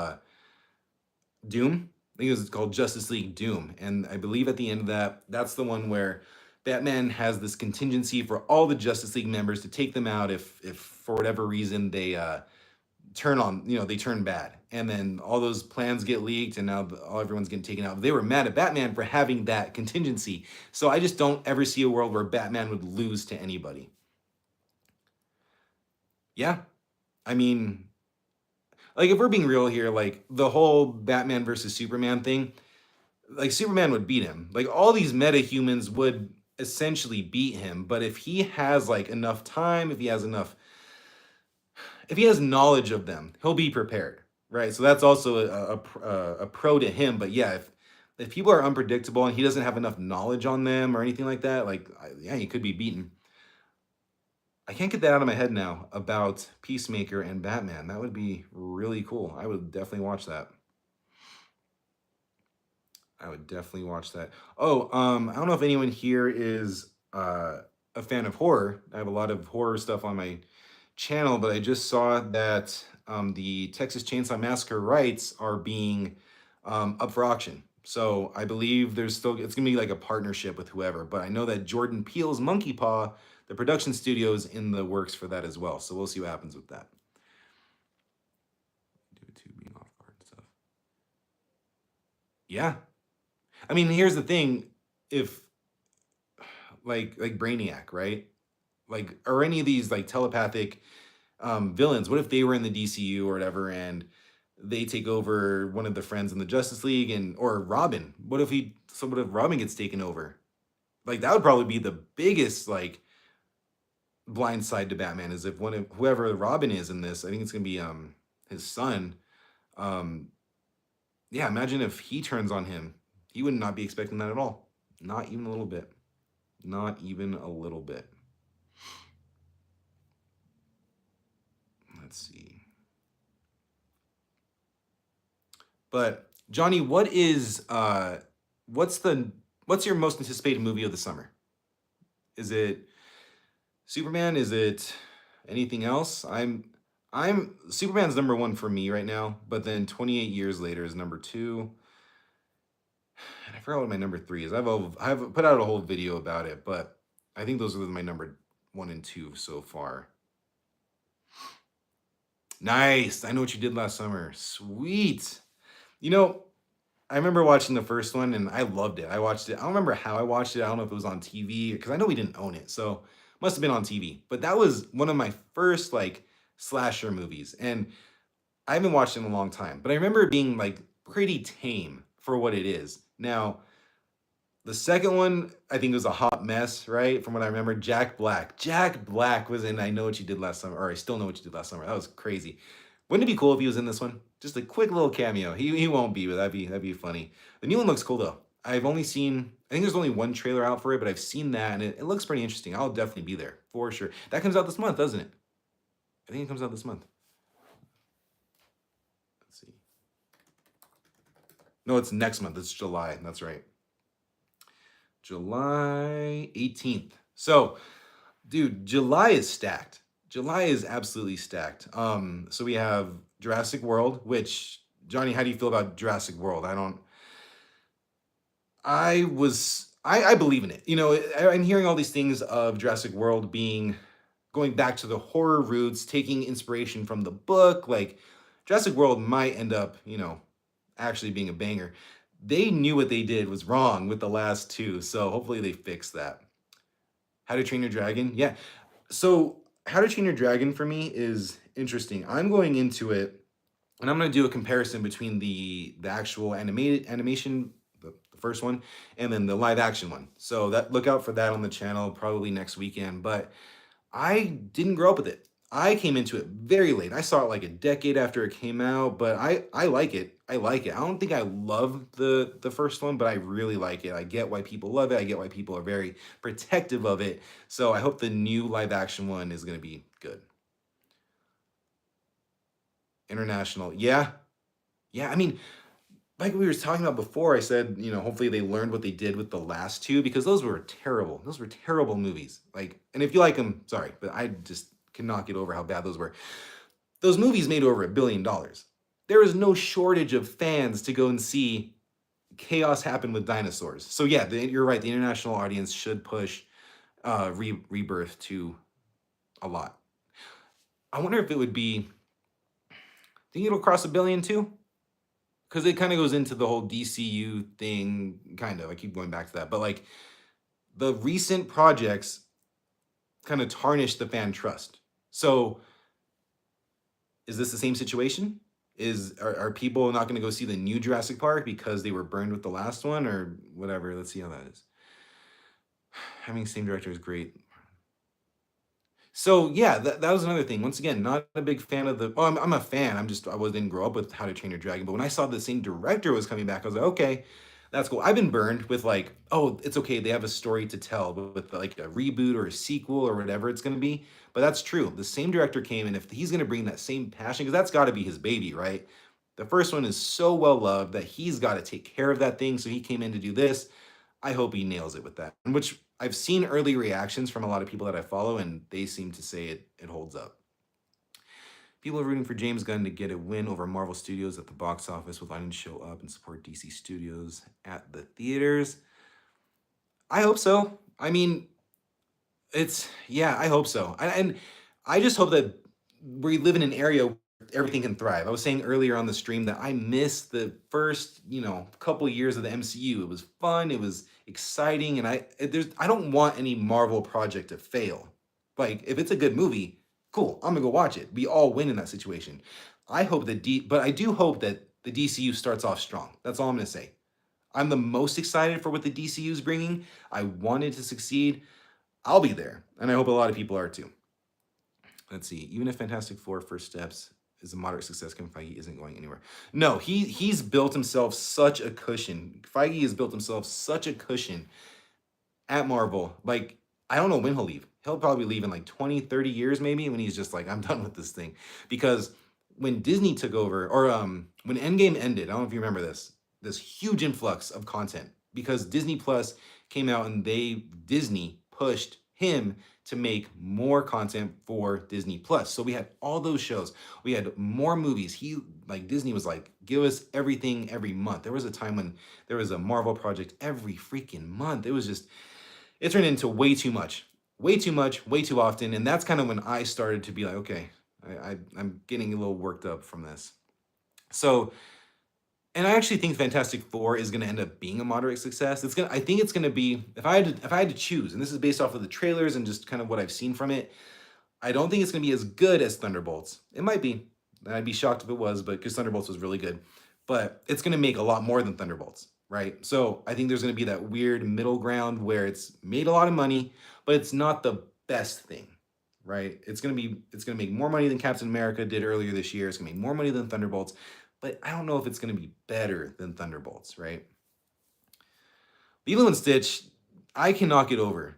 Doom. I think it was called Justice League Doom. And I believe at the end of that, that's the one where Batman has this contingency for all the Justice League members to take them out if for whatever reason they they turn bad. And then all those plans get leaked and now everyone's getting taken out. They were mad at Batman for having that contingency. So I just don't ever see a world where Batman would lose to anybody. Yeah. I mean, like if we're being real here, like the whole Batman versus Superman thing, like Superman would beat him. Like all these metahumans would essentially beat him, but if he has like enough time, if he has knowledge of them, he'll be prepared, right? So that's also a pro to him. But yeah, if people are unpredictable and he doesn't have enough knowledge on them or anything like that, like yeah, he could be beaten. I can't get that out of my head now about Peacemaker and Batman. That would be really cool. I would definitely watch that. I would definitely watch that. Oh, I don't know if anyone here is a fan of horror. I have a lot of horror stuff on my channel, but I just saw that the Texas Chainsaw Massacre rights are being up for auction. So I believe it's gonna be like a partnership with whoever. But I know that Jordan Peele's Monkey Paw, the production studio, is in the works for that as well. So we'll see what happens with that. Due to being off guard and stuff. Yeah, I mean, here's the thing: if like Brainiac, right? Like, or any of these like telepathic villains, what if they were in the DCU or whatever, and they take over one of the friends in the Justice League, and or Robin? What if Robin gets taken over? Like that would probably be the biggest like blind side to Batman is if one of whoever Robin is in this, I think it's gonna be his son. Um, yeah, imagine if he turns on him. He would not be expecting that at all. Not even a little bit. Not even a little bit. Let's see. But Johnny, what's your most anticipated movie of the summer? Is it Superman? Is it anything else? I'm Superman's number one for me right now, but then 28 Years Later is number two. And I forgot what my number three is. I've put out a whole video about it, but I think those are my number one and two so far. Nice. I Know What You Did Last Summer. Sweet. You know, I remember watching the first one and I loved it. I watched it. I don't remember how I watched it. I don't know if it was on TV because I know we didn't own it. So must have been on TV. But that was one of my first like slasher movies. And I haven't watched it in a long time. But I remember it being like pretty tame for what it is. Now, the second one, I think it was a hot mess, right? From what I remember, Jack Black. Jack Black was in I Know What You Did Last Summer, or I Still Know What You Did Last Summer. That was crazy. Wouldn't it be cool if he was in this one? Just a quick little cameo. He won't be, but that'd be funny. The new one looks cool though. I think there's only one trailer out for it, but I've seen that and it looks pretty interesting. I'll definitely be there for sure. That comes out this month, doesn't it? I think it comes out this month. Let's see. No, it's next month. It's July. That's right. July 18th. So, dude, July is stacked. July is absolutely stacked. So we have Jurassic World, which Johnny, how do you feel about Jurassic World? I believe in it. You know, I'm hearing all these things of Jurassic World being going back to the horror roots, taking inspiration from the book. Like Jurassic World might end up, actually being a banger. They knew what they did was wrong with the last two, so hopefully they fix that. How to Train Your Dragon? Yeah. So How to Train Your Dragon for me is interesting. I'm going into it and I'm going to do a comparison between the actual animated animation, the first one, and then the live action one. So that look out for that on the channel probably next weekend. But I didn't grow up with it. I came into it very late. I saw it like a decade after it came out, but I like it. I like it. I don't think I love the first one, but I really like it. I get why people love it. I get why people are very protective of it. So I hope the new live action one is going to be good. International. Yeah. Yeah, I mean, like we were talking about before, I said, hopefully they learned what they did with the last two because those were terrible. Those were terrible movies. Like, and if you like them, sorry, but I just cannot get over how bad those were. Those movies made over $1 billion. There is no shortage of fans to go and see chaos happen with dinosaurs. So yeah, you're right. The international audience should push Rebirth to a lot. I wonder if it would be. Think it'll cross a billion too? Because it kind of goes into the whole DCU thing. Kind of. I keep going back to that, but like the recent projects kind of tarnish the fan trust. So is this the same situation? Are people not going to go see the new Jurassic Park because they were burned with the last one or whatever? Let's see how that is. Having the same director is great. So yeah, that was another thing. Once again, not a big fan of the. Oh, I'm a fan. Didn't grow up with How to Train Your Dragon, but when I saw the same director was coming back, I was like, okay, that's cool. I've been burned with like, oh, it's okay. They have a story to tell, but with like a reboot or a sequel or whatever it's going to be. But that's true. The same director came, and if he's going to bring that same passion, because that's got to be his baby, right? The first one is so well loved that he's got to take care of that thing. So he came in to do this. I hope he nails it with that. Which I've seen early reactions from a lot of people that I follow, and they seem to say it holds up. People are rooting for James Gunn to get a win over Marvel Studios at the box office with lining to show up and support DC Studios at the theaters. I hope so. I mean, I hope so. And I just hope that we live in an area where everything can thrive. I was saying earlier on the stream that I missed the first, couple years of the MCU. It was fun, it was exciting, and I don't want any Marvel project to fail. Like if it's a good movie, cool, I'm gonna go watch it. We all win in that situation. But I do hope that the DCU starts off strong. That's all I'm gonna say. I'm the most excited for what the DCU is bringing. I want it to succeed. I'll be there, and I hope a lot of people are too. Let's see. Even if Fantastic Four First Steps is a moderate success, Kevin Feige isn't going anywhere. No, he's built himself such a cushion. Feige has built himself such a cushion at Marvel. Like, I don't know when he'll leave. He'll probably leave in like 20, 30 years maybe when he's just like, I'm done with this thing. Because when Disney took over, or when Endgame ended, I don't know if you remember this huge influx of content because Disney Plus came out and Disney pushed him to make more content for Disney Plus. So we had all those shows. We had more movies. Disney was like, give us everything every month. There was a time when there was a Marvel project every freaking month. It turned into way too much, way too often. And that's kind of when I started to be like, okay, I'm getting a little worked up from this. So, and I actually think Fantastic Four is going to end up being a moderate success. I think it's going to be, if I had to choose, and this is based off of the trailers and just kind of what I've seen from it, I don't think it's going to be as good as Thunderbolts. It might be. I'd be shocked if it was, but because Thunderbolts was really good. But it's going to make a lot more than Thunderbolts, right? So I think there's going to be that weird middle ground where it's made a lot of money, but it's not the best thing, right? It's going to make more money than Captain America did earlier this year. It's going to make more money than Thunderbolts, but I don't know if it's going to be better than Thunderbolts, right? Lilo and Stitch, I cannot get over.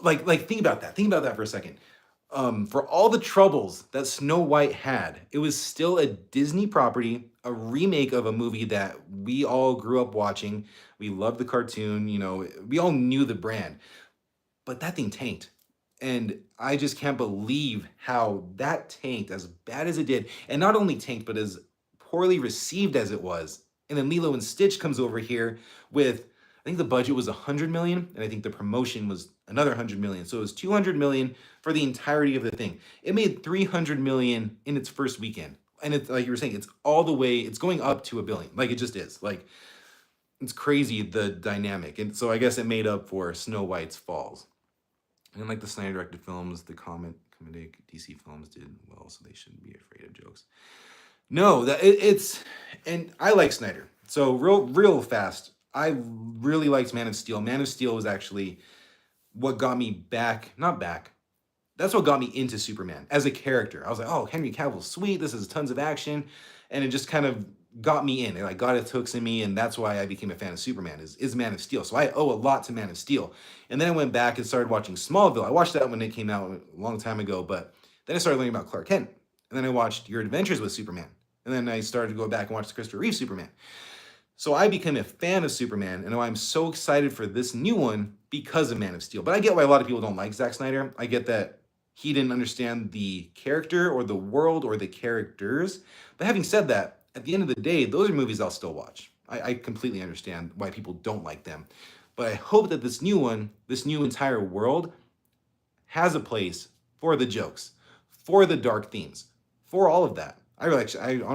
Like think about that. Think about that for a second. For all the troubles that Snow White had, it was still a Disney property, a remake of a movie that we all grew up watching. We loved the cartoon, we all knew the brand. But that thing tanked. And I just can't believe how that tanked as bad as it did. And not only tanked, but as poorly received as it was. And then Lilo and Stitch comes over here with, I think the budget was 100 million, and I think the promotion was another 100 million. So it was 200 million for the entirety of the thing. It made 300 million in its first weekend. And it's like you were saying, it's going up to $1 billion. Like it just is. Like it's crazy the dynamic. And so I guess it made up for Snow White's falls. And like the Snyder directed films, the comedic DC films did well, so they shouldn't be afraid of jokes. No, and I like Snyder. So real fast, I really liked Man of Steel. Man of Steel was actually what got me that's what got me into Superman as a character. I was like, oh, Henry Cavill's sweet. This is tons of action. And it just kind of got me in. It like got its hooks in me, and that's why I became a fan of Superman, is Man of Steel. So I owe a lot to Man of Steel. And then I went back and started watching Smallville. I watched that when it came out a long time ago, but then I started learning about Clark Kent. And then I watched Your Adventures with Superman. And then I started to go back and watch the Christopher Reeve Superman. So I became a fan of Superman, and I'm so excited for this new one because of Man of Steel. But I get why a lot of people don't like Zack Snyder. I get that he didn't understand the character or the world or the characters. But having said that, at the end of the day, those are movies I'll still watch. I completely understand why people don't like them. But I hope that this new one, this new entire world, has a place for the jokes, for the dark themes, for all of that. I want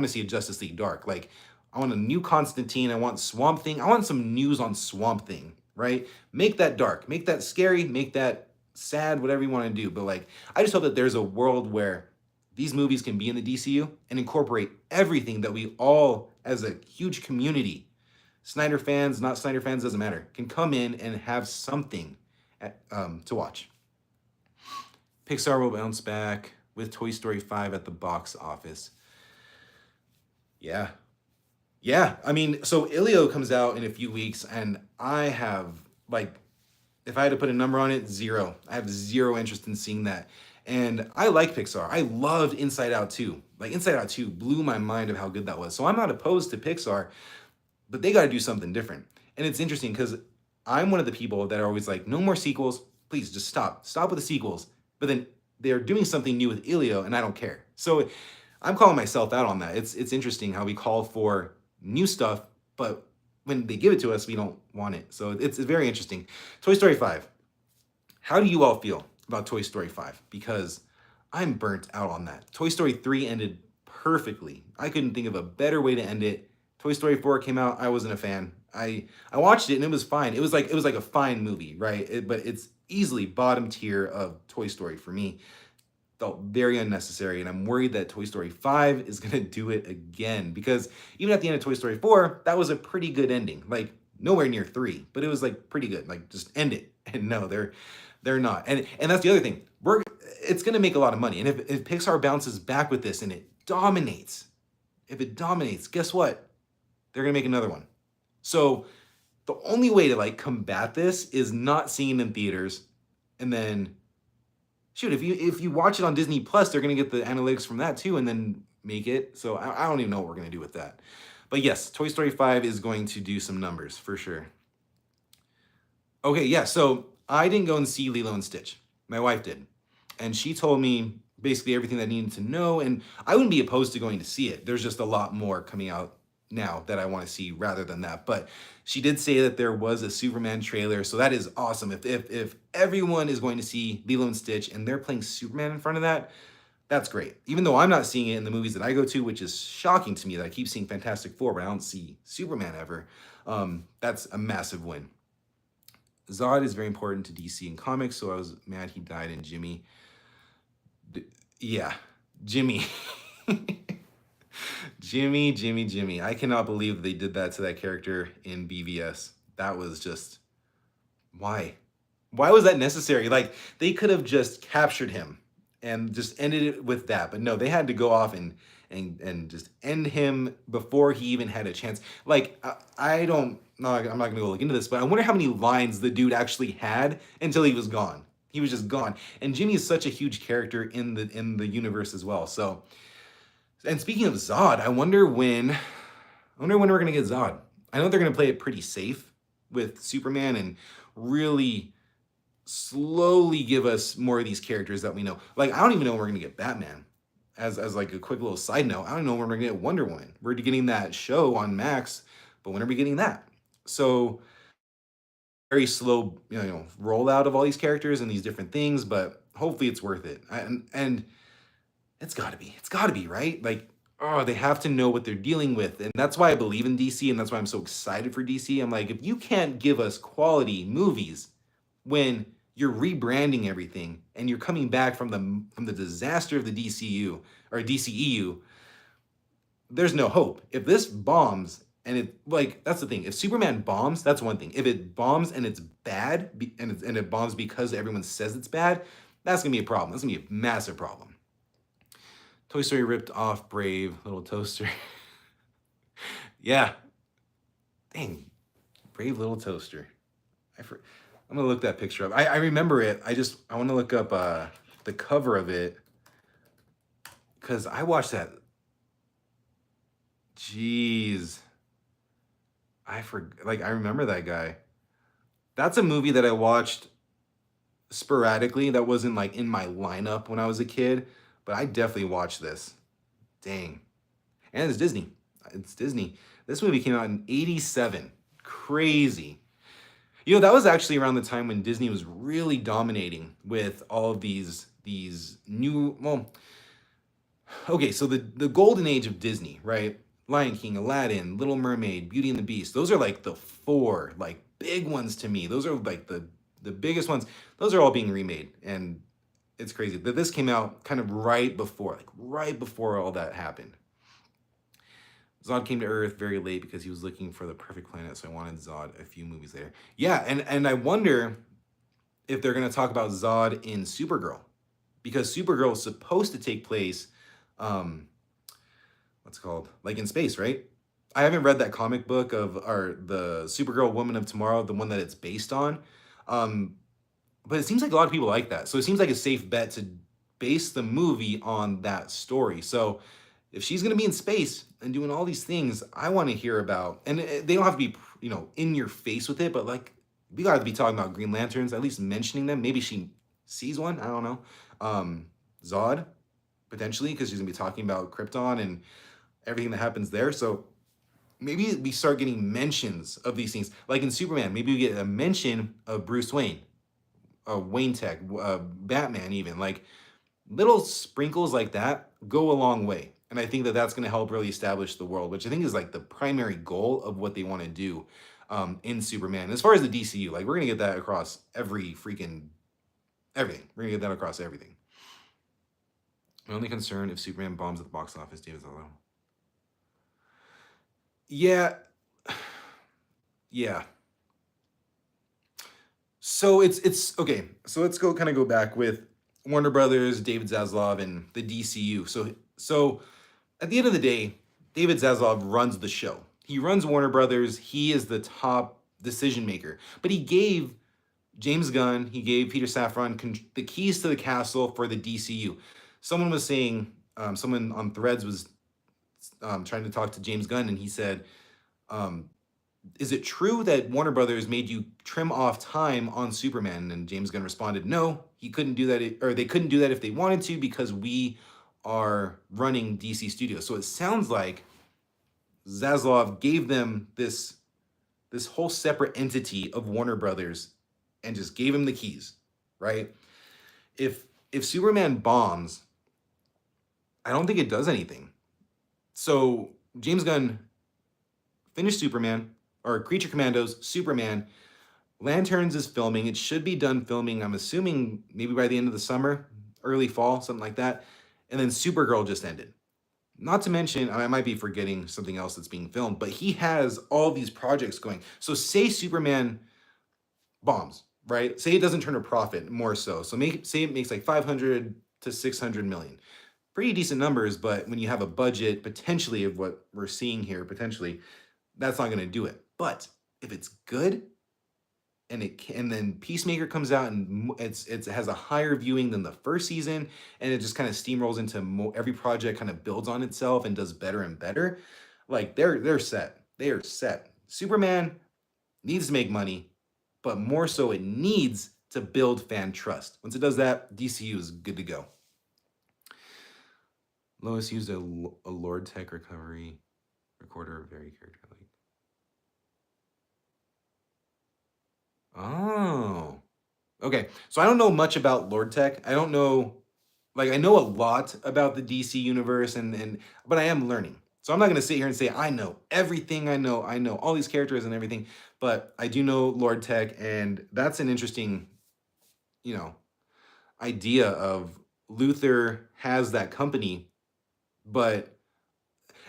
to see a Justice League Dark. Like, I want a new Constantine. I want Swamp Thing. I want some news on Swamp Thing, right? Make that dark, make that scary, make that sad, whatever you want to do. But like, I just hope that there's a world where these movies can be in the DCU and incorporate everything that we all, as a huge community, Snyder fans, not Snyder fans, doesn't matter, can come in and have something to watch. Pixar will bounce back with Toy Story 5 at the box office. Yeah. Yeah. I mean, so Ilio comes out in a few weeks, and I have, like, if I had to put a number on it, zero. I have zero interest in seeing that. And I like Pixar. I loved Inside Out 2. Like, Inside Out 2 blew my mind of how good that was. So I'm not opposed to Pixar, but they got to do something different. And it's interesting because I'm one of the people that are always like, no more sequels. Please just stop. Stop with the sequels. But then they're doing something new with Ilio, and I don't care. So I'm calling myself out on that. It's interesting how we call for new stuff, but when they give it to us, we don't want it. So it's very interesting. Toy Story 5. How do you all feel about Toy Story 5? Because I'm burnt out on that. Toy Story 3 ended perfectly. I couldn't think of a better way to end it. Toy Story 4 came out. I wasn't a fan. I watched it and it was fine. It was like a fine movie, right? But it's easily bottom tier of Toy Story for me. Felt very unnecessary, and I'm worried that Toy Story 5 is gonna do it again, because even at the end of Toy Story 4, that was a pretty good ending. Like, nowhere near 3, but it was like pretty good. Like, just end it. And no, they're not. And that's the other thing. It's gonna make a lot of money. And if Pixar bounces back with this and it dominates, if it dominates, guess what? They're gonna make another one. So the only way to like combat this is not seeing it in theaters, and then shoot, if you watch it on Disney Plus, they're gonna get the analytics from that too, and then make it. So I don't even know what we're gonna do with that. But yes, Toy Story 5 is going to do some numbers for sure. Okay, yeah. So I didn't go and see Lilo and Stitch. My wife did, and she told me basically everything that I needed to know. And I wouldn't be opposed to going to see it. There's just a lot more coming out now that I want to see rather than that. But she did say that there was a Superman trailer, so that is awesome. If everyone is going to see Lilo and Stitch and they're playing Superman in front of that, that's great. Even though I'm not seeing it in the movies that I go to, which is shocking to me that I keep seeing Fantastic Four, but I don't see Superman ever. That's a massive win. Zod is very important to DC and comics, so I was mad he died in Jimmy. Yeah, Jimmy. Jimmy. I cannot believe they did that to that character in BVS. That was just, why? Why was that necessary? Like, they could have just captured him and just ended it with that. But no, they had to go off and just end him before he even had a chance. Like, I don't, no, I'm not gonna go look into this, but I wonder how many lines the dude actually had until he was gone. He was just gone. And Jimmy is such a huge character in the universe as well. So, and speaking of Zod, I wonder when we're gonna get Zod. I know they're gonna play it pretty safe with Superman and really slowly give us more of these characters that we know. Like, I don't even know when we're gonna get Batman. As like a quick little side note, I don't know when we're gonna get Wonder Woman. We're getting that show on Max, but when are we getting that? So very slow, rollout of all these characters and these different things, but hopefully it's worth it. And it's gotta be, right? Like, oh, they have to know what they're dealing with. And that's why I believe in DC, and that's why I'm so excited for DC. I'm like, if you can't give us quality movies when you're rebranding everything and you're coming back from the disaster of the DCU or DCEU, there's no hope. If this bombs and it, like, that's the thing. If Superman bombs, that's one thing. If it bombs and it's bad and it bombs because everyone says it's bad, that's gonna be a problem. That's gonna be a massive problem. Toy Story ripped off Brave Little Toaster. Yeah. Dang. Brave Little Toaster. I'm gonna look that picture up. I remember it. I want to look up the cover of it because I watched that. Jeez. I remember that guy. That's a movie that I watched sporadically. That wasn't like in my lineup when I was a kid, but I definitely watched this. Dang. And it's Disney. It's Disney. This movie came out in 87. Crazy. That was actually around the time when Disney was really dominating with all of these new, well, okay, so the golden age of Disney, right? Lion King, Aladdin, Little Mermaid, Beauty and the Beast. Those are like the four like big ones to me. Those are like the biggest ones. Those are all being remade, and it's crazy that this came out kind of right before all that happened. Zod came to Earth very late because he was looking for the perfect planet, so I wanted Zod a few movies later. Yeah, and I wonder if they're gonna talk about Zod in Supergirl, because Supergirl is supposed to take place, um, what's it called, like in space, right? I haven't read that comic book of or the Supergirl Woman of Tomorrow, the one that it's based on, um, but it seems like a lot of people like that. So it seems like a safe bet to base the movie on that story. So if she's going to be in space and doing all these things, I want to hear about, and they don't have to be, in your face with it, but like we got to be talking about Green Lanterns, at least mentioning them. Maybe she sees one. I don't know. Zod, potentially, because she's going to be talking about Krypton and everything that happens there. So maybe we start getting mentions of these things. Like in Superman, maybe we get a mention of Bruce Wayne, Wayne Tech, Batman, even. Like little sprinkles like that go a long way. And I think that that's going to help really establish the world, which I think is like the primary goal of what they want to do in Superman. As far as the DCU, like we're going to get that across every freaking everything. We're going to get that across everything. My only concern if Superman bombs at the box office, David's alone. Yeah. Yeah. So it's okay. So let's go back with Warner Brothers, David Zaslav, and the DCU. So at the end of the day, David Zaslav runs the show. He runs Warner Brothers. He is the top decision maker. But he gave James Gunn, he gave Peter Safran the keys to the castle for the DCU. Someone was saying, someone on Threads was trying to talk to James Gunn, and he said, um, is it true that Warner Brothers made you trim off time on Superman? And James Gunn responded, no, he couldn't do that, or they couldn't do that if they wanted to because we are running DC Studios. So it sounds like Zaslav gave them this whole separate entity of Warner Brothers and just gave him the keys, right? If Superman bombs, I don't think it does anything. So James Gunn finished Superman, or Creature Commandos, Superman. Lanterns is filming. It should be done filming, I'm assuming, maybe by the end of the summer, early fall, something like that. And then Supergirl just ended. Not to mention, I might be forgetting something else that's being filmed, but he has all these projects going. So say Superman bombs, right? Say it doesn't turn a profit, more so. So say it makes like 500 to 600 million. Pretty decent numbers, but when you have a budget potentially of what we're seeing here, potentially, that's not going to do it. But if it's good, and then Peacemaker comes out and it has a higher viewing than the first season, and it just kind of steamrolls into every project kind of builds on itself and does better and better. Like they're set. They are set. Superman needs to make money, but more so it needs to build fan trust. Once it does that, DCU is good to go. Lois used a Lord Tech recovery recorder, very character like. Oh, okay. So I don't know much about Lord Tech. I don't know, like I know a lot about the DC universe, but I am learning. So I'm not gonna sit here and say I know everything. I know all these characters and everything, but I do know Lord Tech, and that's an interesting, you know, idea of Luthor has that company, but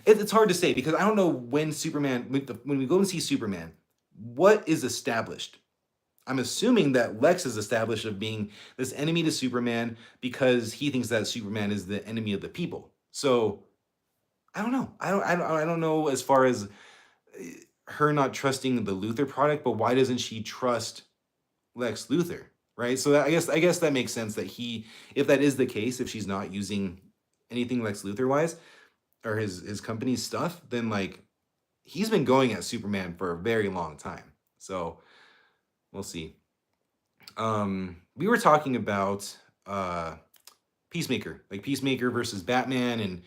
it's hard to say because I don't know when when we go and see Superman, what is established. I'm assuming that Lex is established of being this enemy to Superman because he thinks that Superman is the enemy of the people. So I don't know. I don't know as far as her not trusting the Luthor product, but why doesn't she trust Lex Luthor? Right. So I guess that makes sense that if that is the case, if she's not using anything Lex Luthor wise or his company's stuff, then like he's been going as Superman for a very long time. So we'll see. We were talking about Peacemaker, like Peacemaker versus Batman and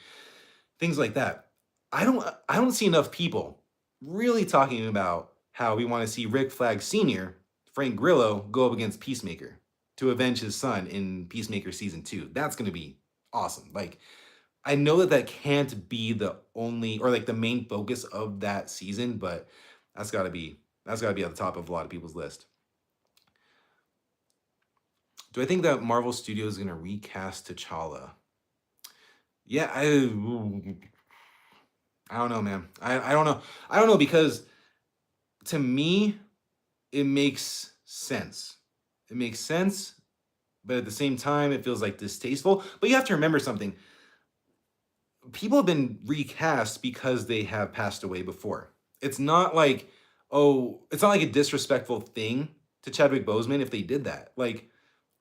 things like that. I don't see enough people really talking about how we want to see Rick Flag Sr., Frank Grillo, go up against Peacemaker to avenge his son in Peacemaker season 2. That's going to be awesome. Like, I know that that can't be the only or like the main focus of that season, but that's got to be at the top of a lot of people's list. Do I think that Marvel Studios is going to recast T'Challa? Yeah, I don't know, man. I don't know. I don't know because to me, it makes sense. It makes sense, but at the same time, it feels like distasteful. But you have to remember something. People have been recast because they have passed away before. It's not like, oh, it's not like a disrespectful thing to Chadwick Boseman if they did that. Like,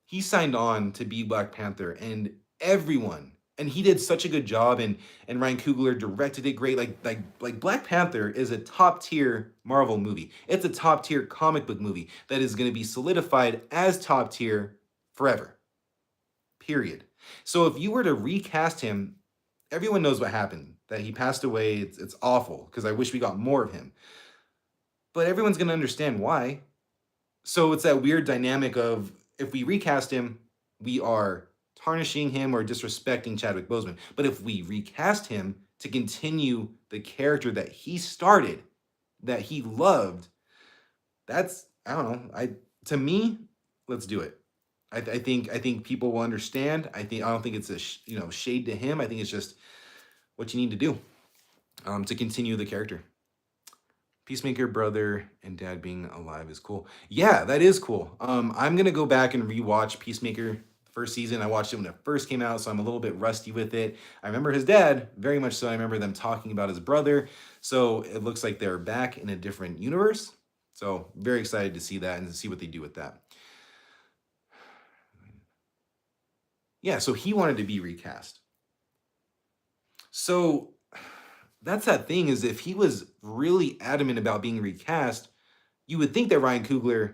he signed on to be Black Panther, and everyone, and he did such a good job, and Ryan Coogler directed it great. Like Black Panther is a top tier Marvel movie. It's a top tier comic book movie that is going to be solidified as top tier forever. Period. So if you were to recast him, everyone knows what happened. That he passed away. It's awful because I wish we got more of him. But everyone's going to understand why. So it's that weird dynamic of if we recast him, we are tarnishing him or disrespecting Chadwick Boseman. But if we recast him to continue the character that he started, that he loved, that's I don't know. I to me, let's do it. I think people will understand. I don't think it's a shade to him. I think it's just what you need to do to continue the character. Peacemaker brother and dad being alive is cool. Yeah, that is cool. I'm gonna go back and rewatch Peacemaker first season. I watched it when it first came out, so I'm a little bit rusty with it. I remember his dad very much so. I remember them talking about his brother. So it looks like they're back in a different universe. So very excited to see that and to see what they do with that. Yeah, so he wanted to be recast. So that's that thing is if he was really adamant about being recast, you would think that Ryan Coogler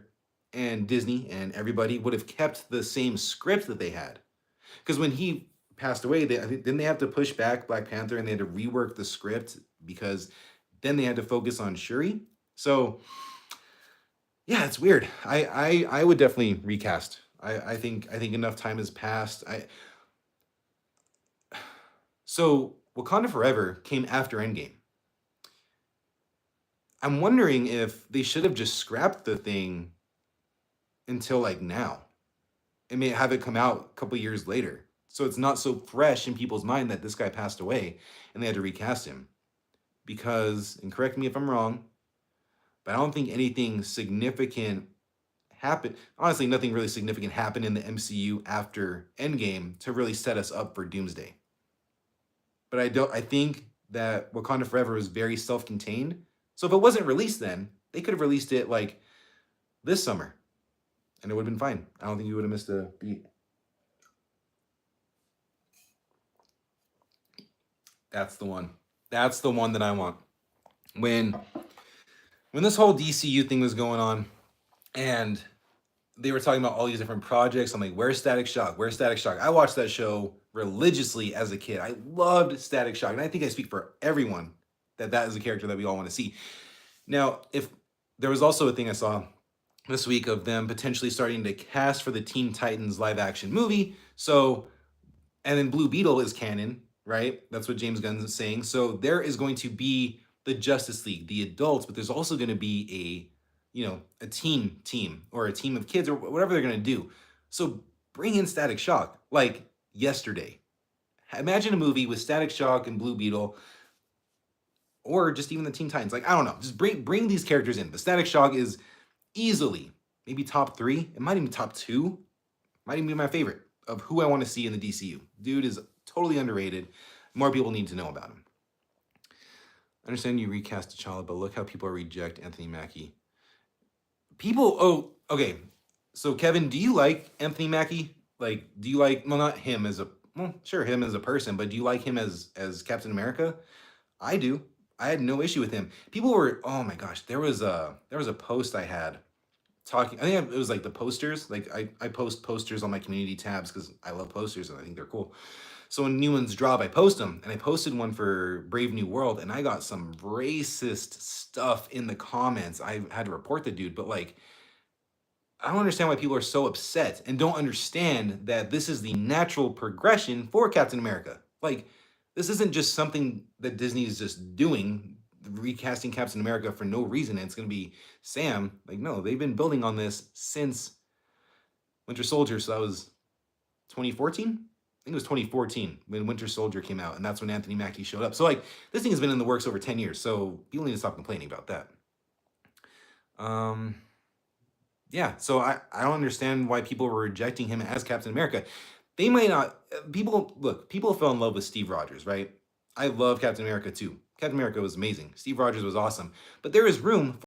and Disney and everybody would have kept the same script that they had. Because when he passed away, didn't they have to push back Black Panther and they had to rework the script because then they had to focus on Shuri. So yeah, it's weird. I would definitely recast. I think enough time has passed. So Wakanda Forever came after Endgame. I'm wondering if they should have just scrapped the thing until like now and may have it come out a couple years later. So it's not so fresh in people's mind that this guy passed away and they had to recast him. Because, and correct me if I'm wrong, but I don't think anything significant happened. Honestly, nothing really significant happened in the MCU after Endgame to really set us up for Doomsday. But I think that Wakanda Forever was very self-contained. So if it wasn't released then, they could have released it like this summer and it would have been fine. I don't think you would have missed a beat. That's the one. That's the one that I want. When this whole DCU thing was going on and they were talking about all these different projects, I'm like, where's Static Shock? Where's Static Shock? I watched that show religiously as a kid. I loved Static Shock. And I think I speak for everyone that that is a character that we all want to see. Now, if there was also a thing I saw this week of them potentially starting to cast for the Teen Titans live action movie. So, and then Blue Beetle is canon, right? That's what James Gunn is saying. So there is going to be the Justice League, the adults, but there's also going to be a team or a team of kids or whatever they're going to do. So bring in Static Shock like yesterday. Imagine a movie with Static Shock and Blue Beetle or just even the Teen Titans. Like, I don't know. Just bring these characters in. But Static Shock is easily maybe top 3. It might even be top 2. Might even be my favorite of who I want to see in the DCU. Dude is totally underrated. More people need to know about him. I understand you recast T'Challa, but look how people reject Anthony Mackie. Okay. So Kevin, do you like Anthony Mackie? Like, do you like, well, not him as a, well, sure, him as a person, but do you like him as Captain America? I do. I had no issue with him. People were, oh my gosh, there was a post I had talking. I think it was like the posters. Like I post posters on my community tabs because I love posters and I think they're cool. So when new ones drop, I post them, and I posted one for Brave New World, and I got some racist stuff in the comments. I had to report the dude, but like I don't understand why people are so upset and don't understand that this is the natural progression for Captain America. Like, this isn't just something that Disney is just doing, recasting Captain America for no reason, and it's going to be Sam. Like, no, they've been building on this since Winter Soldier, so that was 2014? I think it was 2014 when Winter Soldier came out, and that's when Anthony Mackie showed up. So, like, this thing has been in the works over 10 years, so people need to stop complaining about that. Um, yeah, so I don't understand why people were rejecting him as Captain America. They might not people look, people fell in love with Steve Rogers, right? I love Captain America too. Captain America was amazing. Steve Rogers was awesome. But there is room